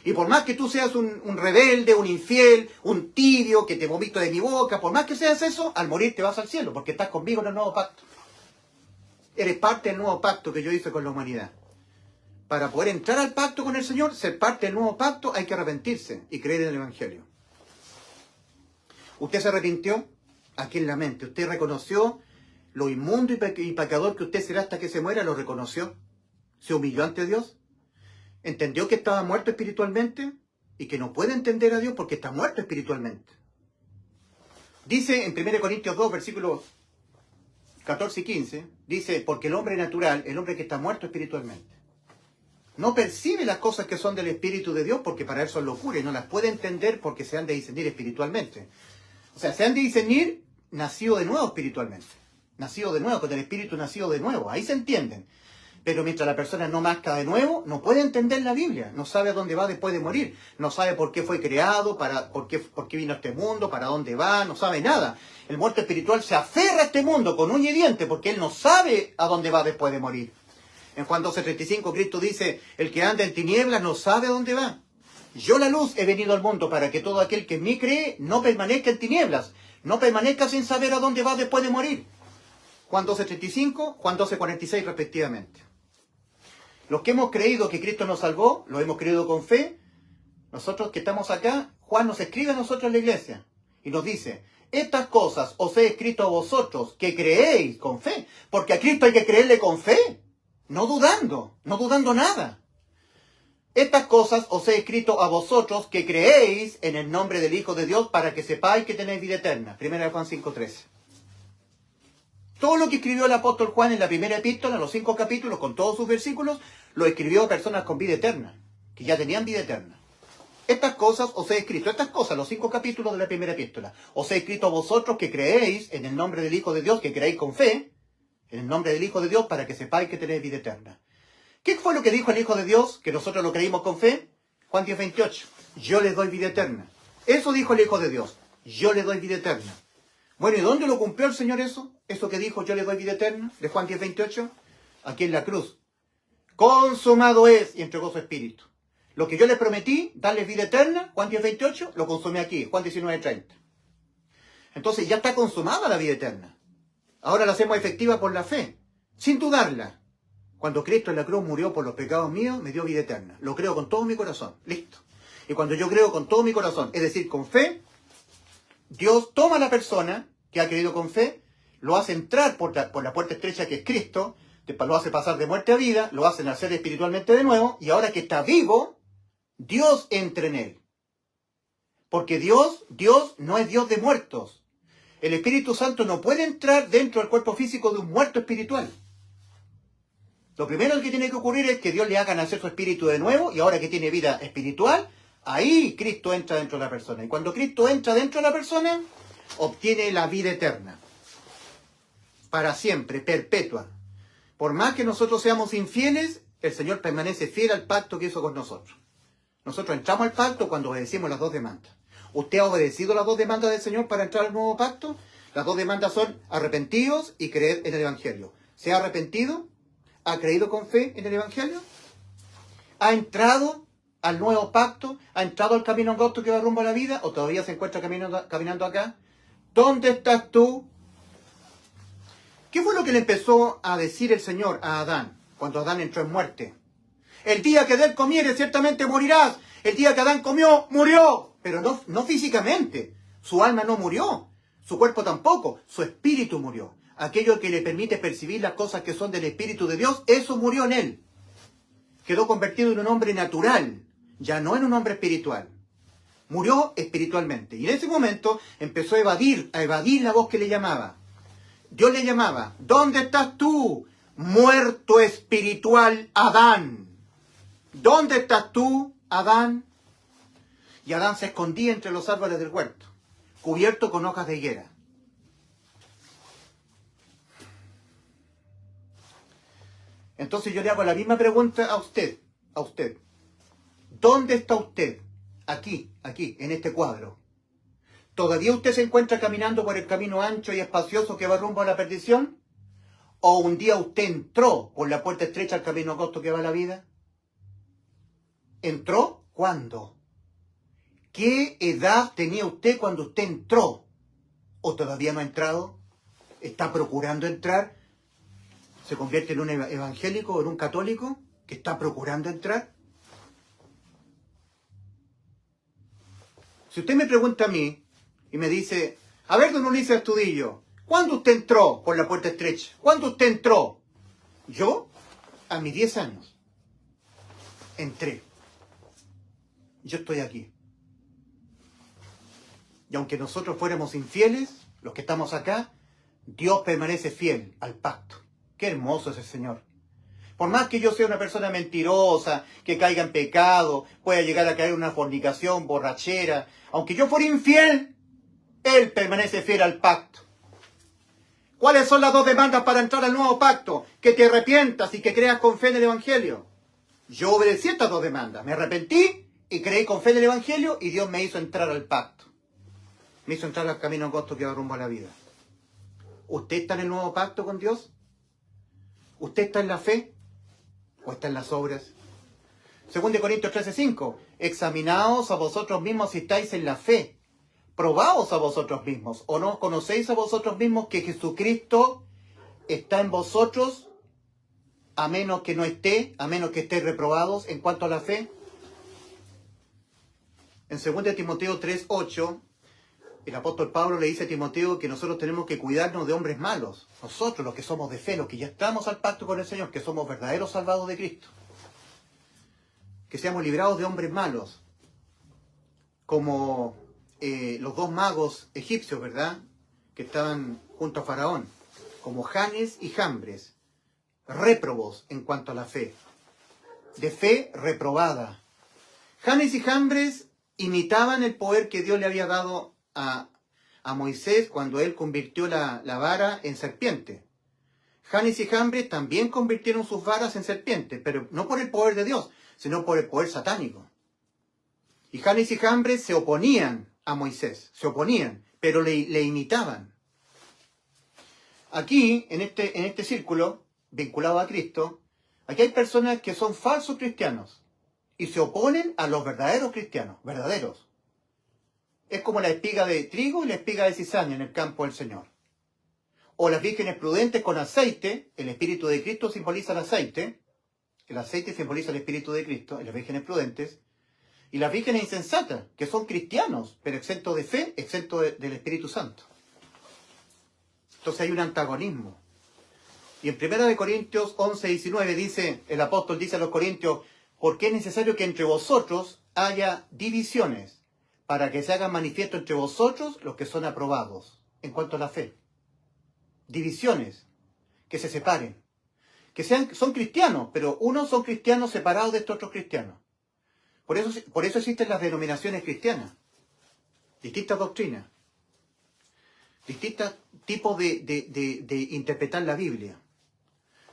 S1: Y por más que tú seas un rebelde, un infiel, un tibio, que te vomito de mi boca, por más que seas eso, al morir te vas al cielo, porque estás conmigo en el nuevo pacto. Eres parte del nuevo pacto que yo hice con la humanidad. Para poder entrar al pacto con el Señor, ser parte del nuevo pacto, hay que arrepentirse y creer en el Evangelio. ¿Usted se arrepintió? Aquí en la mente. ¿Usted reconoció lo inmundo y pecador que usted será hasta que se muera? ¿Lo reconoció? ¿Se humilló ante Dios? ¿Entendió que estaba muerto espiritualmente? Y que no puede entender a Dios porque está muerto espiritualmente. Dice en 1 Corintios 2, versículos 14 y 15, dice, porque el hombre natural, el hombre que está muerto espiritualmente, no percibe las cosas que son del Espíritu de Dios porque para él son locura y no las puede entender porque se han de discernir espiritualmente. O sea, se han de discernir nacido de nuevo espiritualmente. Nacido de nuevo, con el Espíritu nacido de nuevo. Ahí se entienden. Pero mientras la persona no nazca de nuevo, no puede entender la Biblia. No sabe a dónde va después de morir. No sabe por qué fue creado, por qué vino a este mundo, para dónde va. No sabe nada. El muerto espiritual se aferra a este mundo con uña y diente porque él no sabe a dónde va después de morir. En Juan 12:35 Cristo dice, el que anda en tinieblas no sabe a dónde va. Yo la luz he venido al mundo para que todo aquel que en mí cree no permanezca en tinieblas. No permanezca sin saber a dónde va después de morir. Juan 12:35, Juan 12:46 respectivamente. Los que hemos creído que Cristo nos salvó, lo hemos creído con fe, Nosotros que estamos acá, Juan nos escribe a nosotros en la iglesia y nos dice, estas cosas os he escrito a vosotros que creéis con fe, porque a Cristo hay que creerle con fe, no dudando nada. Estas cosas os he escrito a vosotros que creéis en el nombre del Hijo de Dios para que sepáis que tenéis vida eterna. 1 Juan 5:13. Todo lo que escribió el apóstol Juan en la primera epístola, los 5 capítulos, con todos sus versículos, lo escribió a personas con vida eterna, que ya tenían vida eterna. Estas cosas os he escrito, los 5 capítulos de la primera epístola, os he escrito a vosotros que creéis en el nombre del Hijo de Dios, que creéis con fe, en el nombre del Hijo de Dios, para que sepáis que tenéis vida eterna. ¿Qué fue lo que dijo el Hijo de Dios, que nosotros lo creímos con fe? Juan 10:28. Yo les doy vida eterna. Eso dijo el Hijo de Dios. Yo les doy vida eterna. Bueno, ¿y dónde lo cumplió el Señor eso? Eso que dijo, yo les doy vida eterna, de Juan 10:28. Aquí en la cruz. Consumado es, y entregó su espíritu. Lo que yo les prometí, darles vida eterna, Juan 10:28, lo consumé aquí, Juan 19:30. Entonces ya está consumada la vida eterna. Ahora la hacemos efectiva por la fe, sin dudarla. Cuando Cristo en la cruz murió por los pecados míos, me dio vida eterna. Lo creo con todo mi corazón. Listo. Y cuando yo creo con todo mi corazón, es decir, con fe, Dios toma a la persona que ha creído con fe, lo hace entrar por la puerta estrecha que es Cristo, después lo hace pasar de muerte a vida, lo hace nacer espiritualmente de nuevo, y ahora que está vivo, Dios entra en él. Porque Dios no es Dios de muertos. El Espíritu Santo no puede entrar dentro del cuerpo físico de un muerto espiritual. Lo primero que tiene que ocurrir es que Dios le haga nacer su espíritu de nuevo, y ahora que tiene vida espiritual, ahí Cristo entra dentro de la persona. Y cuando Cristo entra dentro de la persona, obtiene la vida eterna. Para siempre, perpetua. Por más que nosotros seamos infieles, el Señor permanece fiel al pacto que hizo con nosotros. Nosotros entramos al pacto cuando obedecimos las 2 demandas. ¿Usted ha obedecido las 2 demandas del Señor para entrar al nuevo pacto? Las 2 demandas son arrepentidos y creer en el Evangelio. ¿Se ha arrepentido? ¿Ha creído con fe en el Evangelio? ¿Ha entrado al nuevo pacto? ¿Ha entrado al camino angosto que va rumbo a la vida? ¿O todavía se encuentra caminando acá? ¿Dónde estás tú? ¿Qué fue lo que le empezó a decir el Señor a Adán cuando Adán entró en muerte? El día que de él comieres, ciertamente morirás. El día que Adán comió, murió. Pero no físicamente. Su alma no murió. Su cuerpo tampoco. Su espíritu murió. Aquello que le permite percibir las cosas que son del Espíritu de Dios, eso murió en él. Quedó convertido en un hombre natural, ya no en un hombre espiritual. Murió espiritualmente. Y en ese momento empezó a evadir la voz que le llamaba. Dios le llamaba, ¿dónde estás tú, muerto espiritual Adán? ¿Dónde estás tú, Adán? Y Adán se escondía entre los árboles del huerto, cubierto con hojas de higuera. Entonces yo le hago la misma pregunta a usted. ¿Dónde está usted? Aquí, en este cuadro. ¿Todavía usted se encuentra caminando por el camino ancho y espacioso que va rumbo a la perdición? ¿O un día usted entró por la puerta estrecha al camino angosto que va a la vida? ¿Entró? ¿Cuándo? ¿Qué edad tenía usted cuando usted entró? ¿O todavía no ha entrado? ¿Está procurando entrar? ¿Se convierte en un evangélico o en un católico que está procurando entrar? Si usted me pregunta a mí y me dice, a ver, don Ulises Astudillo, ¿cuándo usted entró por la puerta estrecha? ¿Cuándo usted entró? Yo, a mis 10 años, entré. Yo estoy aquí. Y aunque nosotros fuéramos infieles, los que estamos acá, Dios permanece fiel al pacto. Qué hermoso es el Señor. Por más que yo sea una persona mentirosa, que caiga en pecado, pueda llegar a caer en una fornicación, borrachera, aunque yo fuera infiel, Él permanece fiel al pacto. ¿Cuáles son las 2 demandas para entrar al nuevo pacto? Que te arrepientas y que creas con fe en el Evangelio. Yo obedecí estas 2 demandas. Me arrepentí y creí con fe en el Evangelio y Dios me hizo entrar al pacto. Me hizo entrar al camino angosto que va rumbo a la vida. ¿Usted está en el nuevo pacto con Dios? ¿Usted está en la fe o está en las obras? 2 Corintios 13:5. Examinaos a vosotros mismos si estáis en la fe. Probaos a vosotros mismos. ¿O no conocéis a vosotros mismos que Jesucristo está en vosotros, a menos que estéis reprobados en cuanto a la fe? En 2 Timoteo 3:8, el apóstol Pablo le dice a Timoteo que nosotros tenemos que cuidarnos de hombres malos. Nosotros, los que somos de fe, los que ya estamos al pacto con el Señor, que somos verdaderos salvados de Cristo. Que seamos librados de hombres malos. Como los dos magos egipcios, ¿verdad? Que estaban junto a Faraón. Como Janes y Jambres. Réprobos en cuanto a la fe. De fe reprobada. Janes y Jambres imitaban el poder que Dios le había dado a Moisés cuando él convirtió la vara en serpiente. Janes y Jambres también convirtieron sus varas en serpientes, pero no por el poder de Dios, sino por el poder satánico. Y Janes y Jambres se oponían a Moisés, se oponían, pero le imitaban. Aquí, en este círculo, vinculado a Cristo, aquí hay personas que son falsos cristianos y se oponen a los verdaderos cristianos, verdaderos. Es como la espiga de trigo y la espiga de cizaña en el campo del Señor. O las vírgenes prudentes con aceite, el Espíritu de Cristo simboliza el aceite simboliza el Espíritu de Cristo, en las vírgenes prudentes, y las vírgenes insensatas, que son cristianos, pero exentos de fe, exentos del Espíritu Santo. Entonces hay un antagonismo. Y en 1 Corintios 11:19 dice, el apóstol dice a los corintios, porque es necesario que entre vosotros haya divisiones, para que se hagan manifiesto entre vosotros los que son aprobados, en cuanto a la fe. Divisiones, que se separen, que son cristianos, pero unos son cristianos separados de estos otros cristianos. Por eso existen las denominaciones cristianas, distintas doctrinas, distintos tipos de interpretar la Biblia.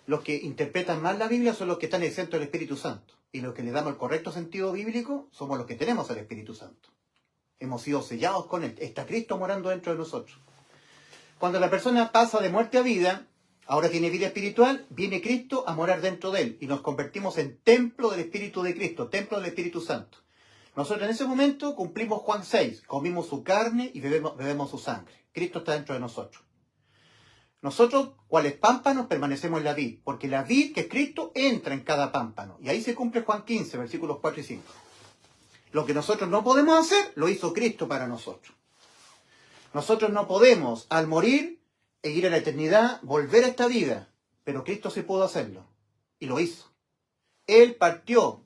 S1: Los que interpretan mal la Biblia son los que están exentos del Espíritu Santo, y los que le damos el correcto sentido bíblico somos los que tenemos al Espíritu Santo. Hemos sido sellados con Él, está Cristo morando dentro de nosotros. Cuando la persona pasa de muerte a vida, ahora tiene vida espiritual, viene Cristo a morar dentro de él y nos convertimos en templo del Espíritu de Cristo, templo del Espíritu Santo. Nosotros en ese momento cumplimos Juan 6, comimos su carne y bebemos su sangre. Cristo está dentro de nosotros. Nosotros, cuales pámpanos, permanecemos en la vid, porque la vid, que es Cristo, entra en cada pámpano. Y ahí se cumple Juan 15, versículos 4 y 5. Lo que nosotros no podemos hacer, lo hizo Cristo para nosotros. Nosotros no podemos, al morir e ir a la eternidad, volver a esta vida. Pero Cristo sí pudo hacerlo. Y lo hizo. Él partió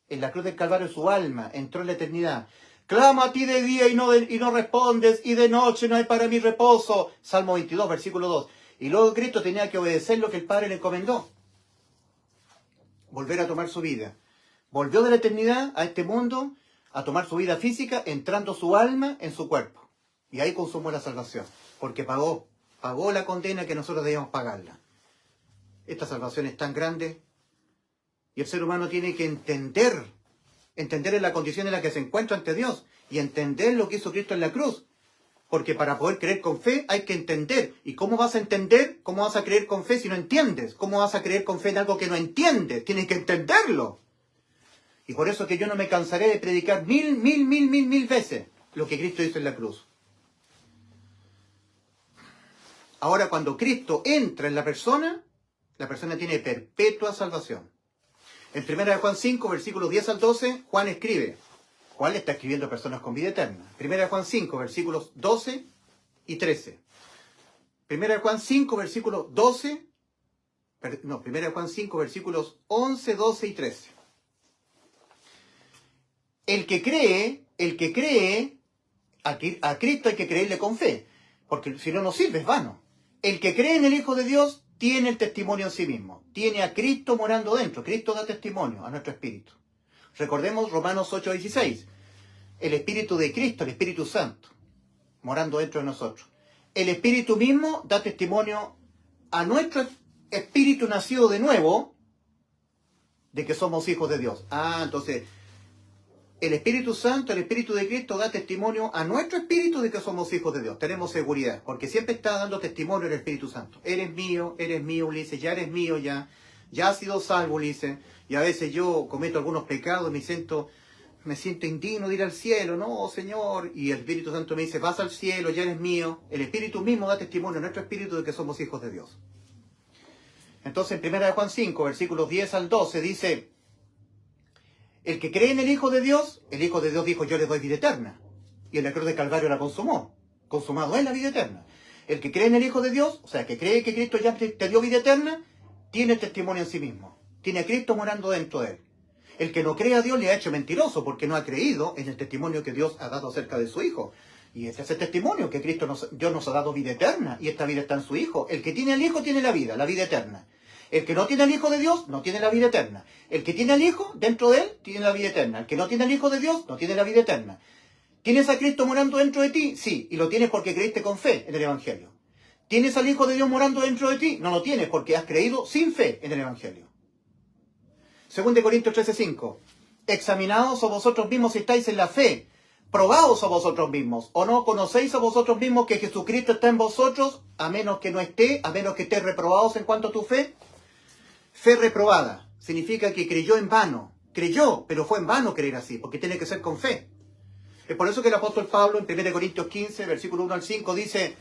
S1: en la cruz del Calvario su alma, entró en la eternidad. Clamo a ti de día y no respondes, y de noche no hay para mí reposo. Salmo 22, versículo 2. Y luego Cristo tenía que obedecer lo que el Padre le encomendó. Volver a tomar su vida. Volvió de la eternidad a este mundo a tomar su vida física, entrando su alma en su cuerpo. Y ahí consumó la salvación, porque pagó la condena que nosotros debíamos pagarla. Esta salvación es tan grande y el ser humano tiene que entender en la condición en la que se encuentra ante Dios y entender lo que hizo Cristo en la cruz. Porque para poder creer con fe hay que entender. ¿Y cómo vas a entender? ¿Cómo vas a creer con fe si no entiendes? ¿Cómo vas a creer con fe en algo que no entiendes? Tienes que entenderlo. Y por eso que yo no me cansaré de predicar mil veces lo que Cristo hizo en la cruz. Ahora, cuando Cristo entra en la persona tiene perpetua salvación. En 1 Juan 5, versículos 10 al 12, Juan escribe. Juan le está escribiendo a personas con vida eterna. 1 Juan 5, versículos 12 y 13. 1 Juan 5, versículos 12. No, 1 Juan 5, versículos 11, 12 y 13. El que cree, a Cristo hay que creerle con fe, porque si no, no sirve, es vano. El que cree en el Hijo de Dios tiene el testimonio en sí mismo. Tiene a Cristo morando dentro. Cristo da testimonio a nuestro espíritu. Recordemos Romanos 8:16. El Espíritu de Cristo, el Espíritu Santo, morando dentro de nosotros. El Espíritu mismo da testimonio a nuestro espíritu nacido de nuevo de que somos hijos de Dios. Entonces, el Espíritu Santo, el Espíritu de Cristo da testimonio a nuestro espíritu de que somos hijos de Dios. Tenemos seguridad, porque siempre está dando testimonio el Espíritu Santo. Eres mío, Ulises, ya eres mío, ya has sido salvo, Ulises. Y a veces yo cometo algunos pecados, me siento indigno de ir al cielo. No, Señor. Y el Espíritu Santo me dice, vas al cielo, ya eres mío. El Espíritu mismo da testimonio a nuestro espíritu de que somos hijos de Dios. Entonces, en 1 Juan 5, versículos 10 al 12, dice... El que cree en el Hijo de Dios dijo, yo le doy vida eterna. Y en la cruz de Calvario la consumó. Consumado es la vida eterna. El que cree en el Hijo de Dios, o sea, que cree que Cristo ya te dio vida eterna, tiene testimonio en sí mismo. Tiene a Cristo morando dentro de él. El que no cree a Dios le ha hecho mentiroso porque no ha creído en el testimonio que Dios ha dado acerca de su Hijo. Y ese es el testimonio, que Dios nos ha dado vida eterna y esta vida está en su Hijo. El que tiene al Hijo tiene la vida eterna. El que no tiene al Hijo de Dios no tiene la vida eterna. El que tiene al Hijo dentro de él tiene la vida eterna. El que no tiene al Hijo de Dios no tiene la vida eterna. ¿Tienes a Cristo morando dentro de ti? Sí, y lo tienes porque creíste con fe en el Evangelio. ¿Tienes al Hijo de Dios morando dentro de ti? No lo tienes porque has creído sin fe en el Evangelio. 2 Corintios 13:5. Examinaos a vosotros mismos si estáis en la fe. Probaos a vosotros mismos. ¿O no conocéis a vosotros mismos que Jesucristo está en vosotros? A menos que estéis reprobados en cuanto a tu fe. Fe reprobada significa que creyó en vano. Creyó, pero fue en vano creer así, porque tiene que ser con fe. Es por eso que el apóstol Pablo en 1 Corintios 15, versículo 1 al 5, dice: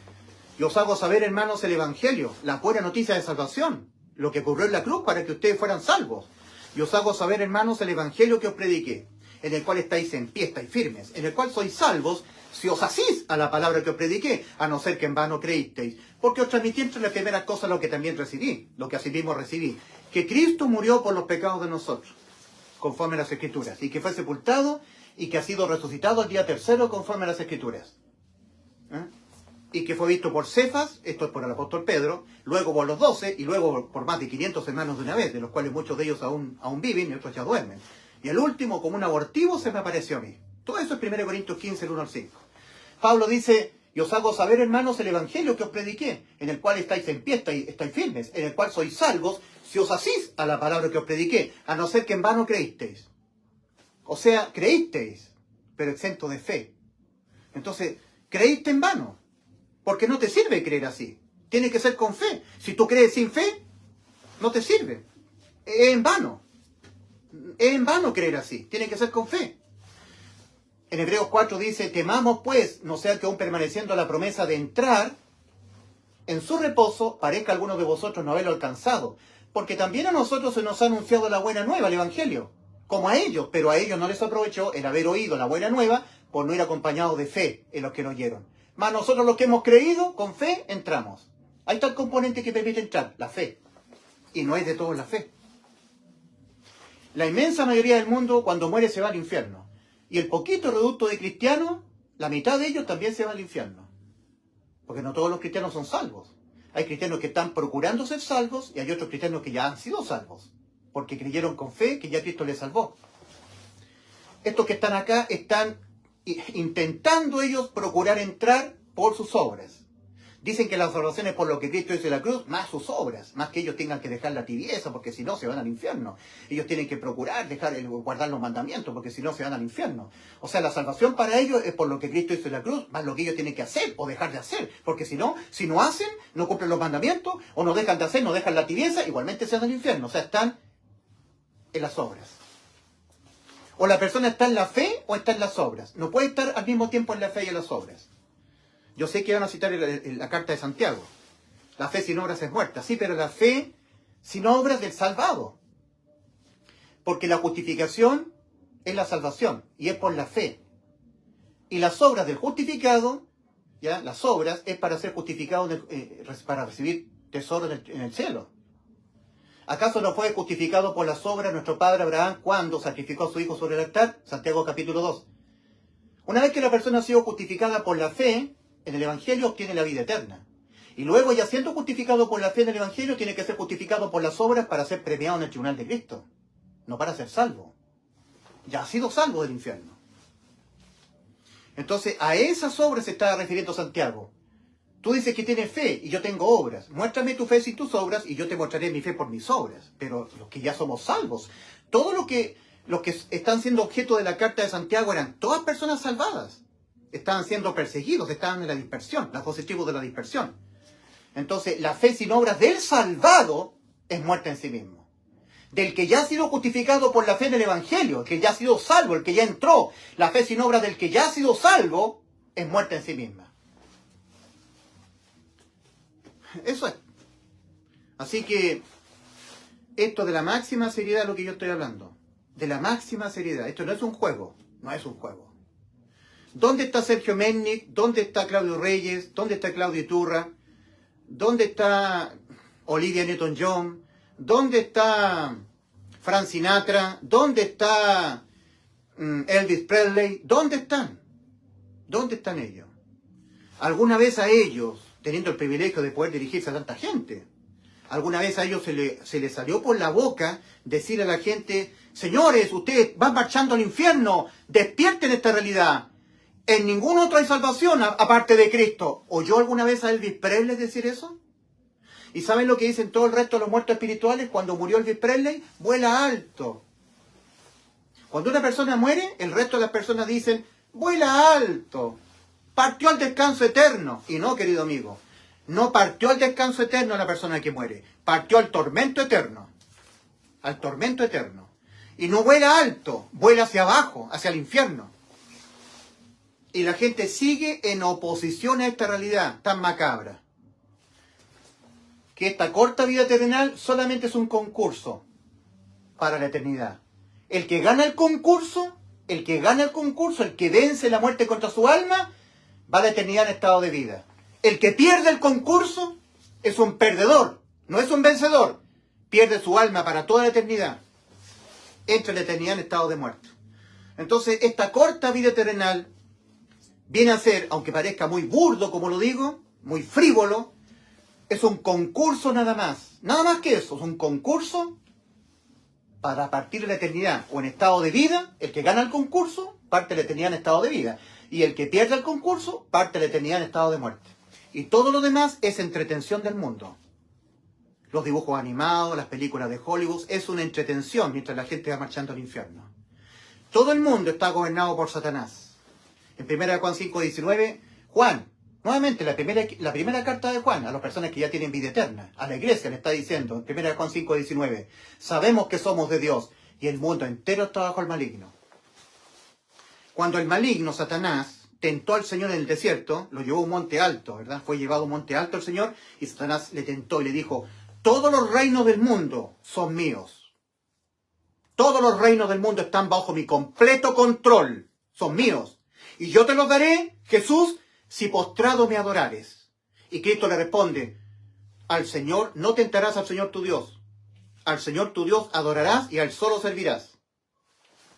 S1: y os hago saber, hermanos, el Evangelio, la buena noticia de salvación, lo que ocurrió en la cruz para que ustedes fueran salvos. Y os hago saber, hermanos, el Evangelio que os prediqué, en el cual estáis en pie, estáis firmes, en el cual sois salvos, si os asís a la palabra que os prediqué, a no ser que en vano creísteis. Porque os transmití entre las primeras cosas lo que también recibí, lo que asimismo recibí, que Cristo murió por los pecados de nosotros, conforme a las Escrituras, y que fue sepultado, y que ha sido resucitado al día tercero, conforme a las Escrituras. Y que fue visto por Cefas, esto es por el apóstol Pedro, luego por los 12, y luego por más de 500 hermanos de una vez, de los cuales muchos de ellos aún viven y otros ya duermen. Y el último, como un abortivo, se me apareció a mí. Todo eso es 1 Corintios 15, el 1 al 5. Pablo dice: y os hago saber, hermanos, el Evangelio que os prediqué, en el cual estáis en pie, estáis firmes, en el cual sois salvos, si os asís a la palabra que os prediqué, a no ser que en vano creísteis. O sea, creísteis, pero exento de fe. Entonces, creíste en vano. Porque no te sirve creer así. Tiene que ser con fe. Si tú crees sin fe, no te sirve. Es en vano. Es en vano creer así. Tiene que ser con fe. En Hebreos 4 dice: temamos pues, no sea que aún permaneciendo la promesa de entrar en su reposo, parezca alguno de vosotros no haberlo alcanzado. Porque también a nosotros se nos ha anunciado la buena nueva, el Evangelio, como a ellos, pero a ellos no les aprovechó el haber oído la buena nueva por no ir acompañado de fe en los que no oyeron. Más nosotros los que hemos creído, con fe, entramos. Ahí está el componente que permite entrar, la fe. Y no es de todos la fe. La inmensa mayoría del mundo, cuando muere, se va al infierno. Y el poquito reducto de cristianos, la mitad de ellos también se va al infierno. Porque no todos los cristianos son salvos. Hay cristianos que están procurando ser salvos y hay otros cristianos que ya han sido salvos. Porque creyeron con fe que ya Cristo les salvó. Estos que están acá están intentando ellos procurar entrar por sus obras. Dicen que la salvación es por lo que Cristo hizo en la cruz, más sus obras, más que ellos tengan que dejar la tibieza, porque si no se van al infierno. Ellos tienen que procurar guardar los mandamientos, porque si no se van al infierno. O sea, la salvación para ellos es por lo que Cristo hizo en la cruz, más lo que ellos tienen que hacer o dejar de hacer. Porque si no hacen, no cumplen los mandamientos, o no dejan de hacer, no dejan la tibieza, igualmente se van al infierno. O sea, están en las obras. O la persona está en la fe o está en las obras. No puede estar al mismo tiempo en la fe y en las obras. Yo sé que van a citar la carta de Santiago. La fe sin obras es muerta. Sí, pero la fe sin obras del salvado. Porque la justificación es la salvación y es por la fe. Y las obras del justificado, ¿ya? Las obras es para ser justificado, para recibir tesoro en el cielo. ¿Acaso no fue justificado por las obras nuestro padre Abraham cuando sacrificó a su hijo sobre el altar? Santiago capítulo 2. Una vez que la persona ha sido justificada por la fe en el Evangelio, obtiene la vida eterna. Y luego, ya siendo justificado por la fe en el Evangelio, tiene que ser justificado por las obras para ser premiado en el tribunal de Cristo. No para ser salvo. Ya ha sido salvo del infierno. Entonces, a esas obras se está refiriendo Santiago. Tú dices que tienes fe y yo tengo obras. Muéstrame tu fe sin tus obras y yo te mostraré mi fe por mis obras. Pero los que ya somos salvos, todos los que están siendo objeto de la carta de Santiago eran todas personas salvadas. Estaban siendo perseguidos, estaban en la dispersión, los positivos de la dispersión. Entonces, la fe sin obras del salvado es muerta en sí mismo. Del que ya ha sido justificado por la fe en el Evangelio, el que ya ha sido salvo, el que ya entró, la fe sin obras del que ya ha sido salvo es muerta en sí misma. Eso es. Así que esto de la máxima seriedad es lo que yo estoy hablando. de la máxima seriedad. Esto no es un juego, no es un juego. ¿Dónde está Sergio Mennik? ¿Dónde está Claudio Reyes? ¿Dónde está Claudio Iturra? ¿Dónde está Olivia Newton-John? ¿Dónde está Frank Sinatra? ¿Dónde está Elvis Presley? ¿Dónde están? ¿Dónde están ellos? ¿Alguna vez a ellos, teniendo el privilegio de poder dirigirse a tanta gente, alguna vez a ellos se les salió por la boca decir a la gente: señores, ustedes van marchando al infierno, despierten esta realidad, en ningún otro hay salvación aparte de Cristo? ¿Oyó alguna vez a Elvis Presley decir eso? ¿Y saben lo que dicen todo el resto de los muertos espirituales cuando murió Elvis Presley? Vuela alto. Cuando una persona muere, el resto de las personas dicen: vuela alto, partió al descanso eterno. Y no, querido amigo, no partió al descanso eterno la persona que muere, partió al tormento eterno. Al tormento eterno. Y no vuela alto, vuela hacia abajo, hacia el infierno. Y la gente sigue en oposición a esta realidad tan macabra. Que esta corta vida terrenal solamente es un concurso para la eternidad. El que gana el concurso, el que vence la muerte contra su alma, va a la eternidad en estado de vida. El que pierde el concurso es un perdedor, no es un vencedor. Pierde su alma para toda la eternidad. Entra en la eternidad en estado de muerte. Entonces, esta corta vida terrenal viene a ser, aunque parezca muy burdo, como lo digo, muy frívolo, es un concurso nada más. Nada más que eso, es un concurso para partir de la eternidad o en estado de vida. El que gana el concurso parte de la eternidad en estado de vida. Y el que pierde el concurso parte de la eternidad en estado de muerte. Y todo lo demás es entretención del mundo. Los dibujos animados, las películas de Hollywood, es una entretención mientras la gente va marchando al infierno. Todo el mundo está gobernado por Satanás. En 1 Juan 5:19, Juan, nuevamente la primera carta de Juan a las personas que ya tienen vida eterna, a la iglesia le está diciendo, en 1 Juan 5:19, sabemos que somos de Dios y el mundo entero está bajo el maligno. Cuando el maligno, Satanás, tentó al Señor en el desierto, lo llevó a un monte alto, ¿verdad? Fue llevado a un monte alto el Señor y Satanás le tentó y le dijo: todos los reinos del mundo son míos. Todos los reinos del mundo están bajo mi completo control. Son míos. Y yo te los daré, Jesús, si postrado me adorares. Y Cristo le responde: al Señor, no tentarás al Señor tu Dios. Al Señor tu Dios adorarás y al solo servirás.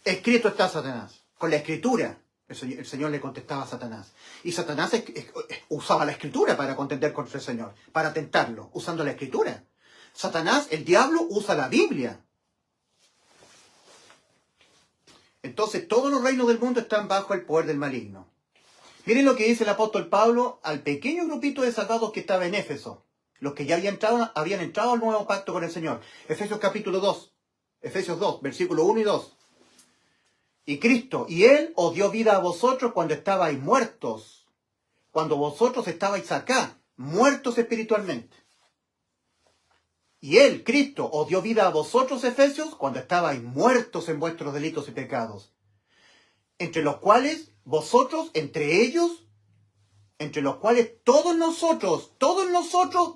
S1: Escrito está, Satanás. Con la Escritura, el Señor le contestaba a Satanás. Y Satanás usaba la Escritura para contender contra el Señor, para tentarlo, usando la Escritura. Satanás, el diablo, usa la Biblia. Entonces, todos los reinos del mundo están bajo el poder del maligno. Miren lo que dice el apóstol Pablo al pequeño grupito de salvados que estaba en Éfeso. Los que ya habían entrado al nuevo pacto con el Señor. Efesios capítulo 2. Efesios 2, versículo 1 y 2. Y Cristo, y Él os dio vida a vosotros cuando estabais muertos. Cuando vosotros estabais acá, muertos espiritualmente. Y Él, Cristo, os dio vida a vosotros, Efesios, cuando estabais muertos en vuestros delitos y pecados. Entre los cuales vosotros, entre ellos, entre los cuales todos nosotros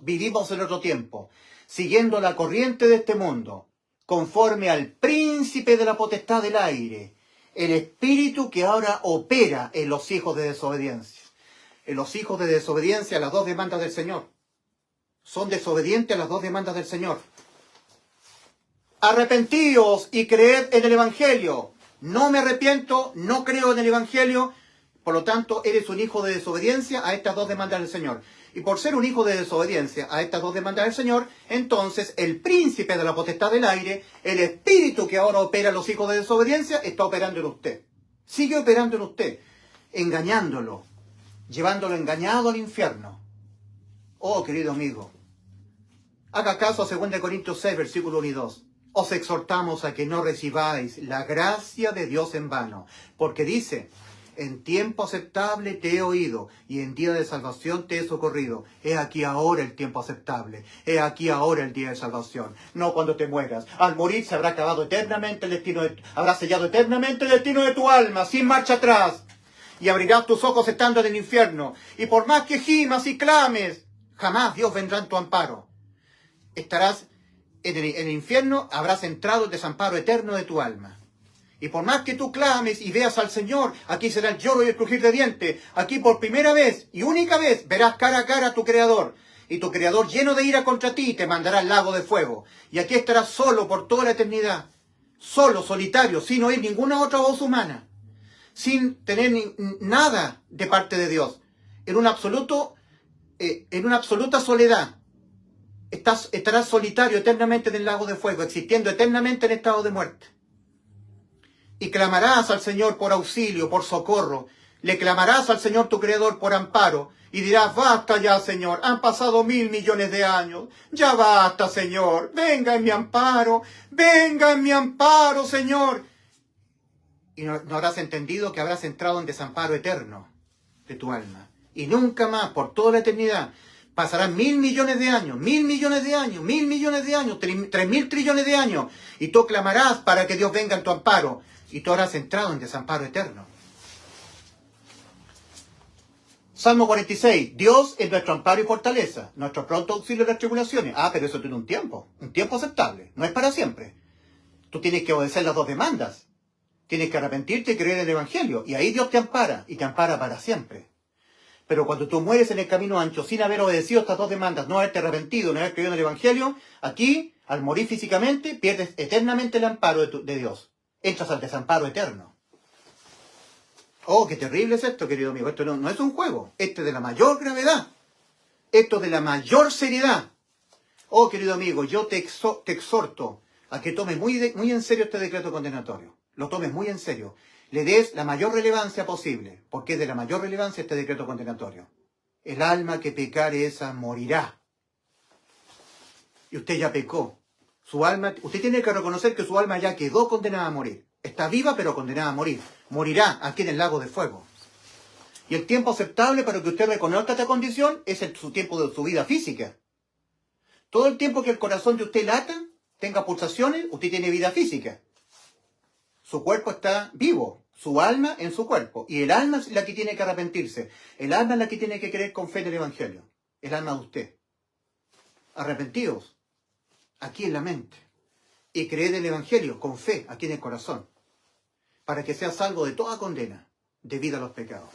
S1: vivimos en otro tiempo, siguiendo la corriente de este mundo, conforme al príncipe de la potestad del aire, el espíritu que ahora opera en los hijos de desobediencia. En los hijos de desobediencia a las dos demandas del Señor. Son desobedientes a las dos demandas del Señor. Arrepentíos y creed en el Evangelio. No me arrepiento, no creo en el Evangelio, por lo tanto eres un hijo de desobediencia a estas dos demandas del Señor. Y por ser un hijo de desobediencia a estas dos demandas del Señor, entonces el príncipe de la potestad del aire, el espíritu que ahora opera en los hijos de desobediencia, está operando en usted. Sigue operando en usted, engañándolo, llevándolo engañado al infierno. Oh, querido amigo, haga caso a 2 Corintios 6, versículo 1 y 2. Os exhortamos a que no recibáis la gracia de Dios en vano, porque dice: en tiempo aceptable te he oído, y en día de salvación te he socorrido. He aquí ahora el tiempo aceptable, he aquí ahora el día de salvación. No cuando te mueras. Al morir se habrá acabado eternamente habrá sellado eternamente el destino de tu alma, sin marcha atrás. Y abrirás tus ojos estando en el infierno. Y por más que gimas y clames, jamás Dios vendrá en tu amparo. Estarás en el infierno, habrás entrado el desamparo eterno de tu alma. Y por más que tú clames y veas al Señor, aquí será el lloro y el crujir de dientes. Aquí por primera vez y única vez verás cara a cara a tu Creador. Y tu Creador, lleno de ira contra ti, te mandará al lago de fuego. Y aquí estarás solo por toda la eternidad. Solo, solitario, sin oír ninguna otra voz humana. Sin tener nada de parte de Dios. En una absoluta soledad. Estarás solitario eternamente en el lago de fuego, existiendo eternamente en estado de muerte. Y clamarás al Señor por auxilio, por socorro. Le clamarás al Señor tu Creador por amparo. Y dirás, basta ya, Señor, han pasado 1.000 millones de años. Ya basta, Señor, venga en mi amparo, Señor. Y no habrás entendido que habrás entrado en desamparo eterno de tu alma. Y nunca más, por toda la eternidad, pasarán 1.000 millones de años, 1.000 millones de años, 1.000 millones de años, 3.000 trillones de años. Y tú clamarás para que Dios venga en tu amparo. Y tú habrás entrado en desamparo eterno. Salmo 46. Dios es nuestro amparo y fortaleza, nuestro pronto auxilio en las tribulaciones. Pero eso tiene un tiempo aceptable, no es para siempre. Tú tienes que obedecer las 2 demandas. Tienes que arrepentirte y creer en el Evangelio. Y ahí Dios te ampara, y te ampara para siempre. Pero cuando tú mueres en el camino ancho sin haber obedecido estas 2 demandas, no haberte arrepentido, no haber creído en el Evangelio, aquí, al morir físicamente, pierdes eternamente el amparo de Dios. Entras al desamparo eterno. Oh, qué terrible es esto, querido amigo. Esto no es un juego. Esto es de la mayor gravedad. Esto es de la mayor seriedad. Oh, querido amigo, yo te exhorto a que tomes muy en serio este decreto condenatorio. Lo tomes muy en serio. Le des la mayor relevancia posible, porque es de la mayor relevancia este decreto condenatorio. El alma que pecare esa morirá. Y usted ya pecó. Su alma, usted tiene que reconocer que su alma ya quedó condenada a morir. Está viva, pero condenada a morir. Morirá aquí en el lago de fuego. Y el tiempo aceptable para que usted reconozca esta condición es su tiempo de su vida física. Todo el tiempo que el corazón de usted lata, tenga pulsaciones, usted tiene vida física. Su cuerpo está vivo, su alma en su cuerpo. Y el alma es la que tiene que arrepentirse. El alma es la que tiene que creer con fe en el Evangelio. El alma de usted. Arrepentidos, aquí en la mente. Y creed en el Evangelio con fe, aquí en el corazón. Para que sea salvo de toda condena, debido a los pecados.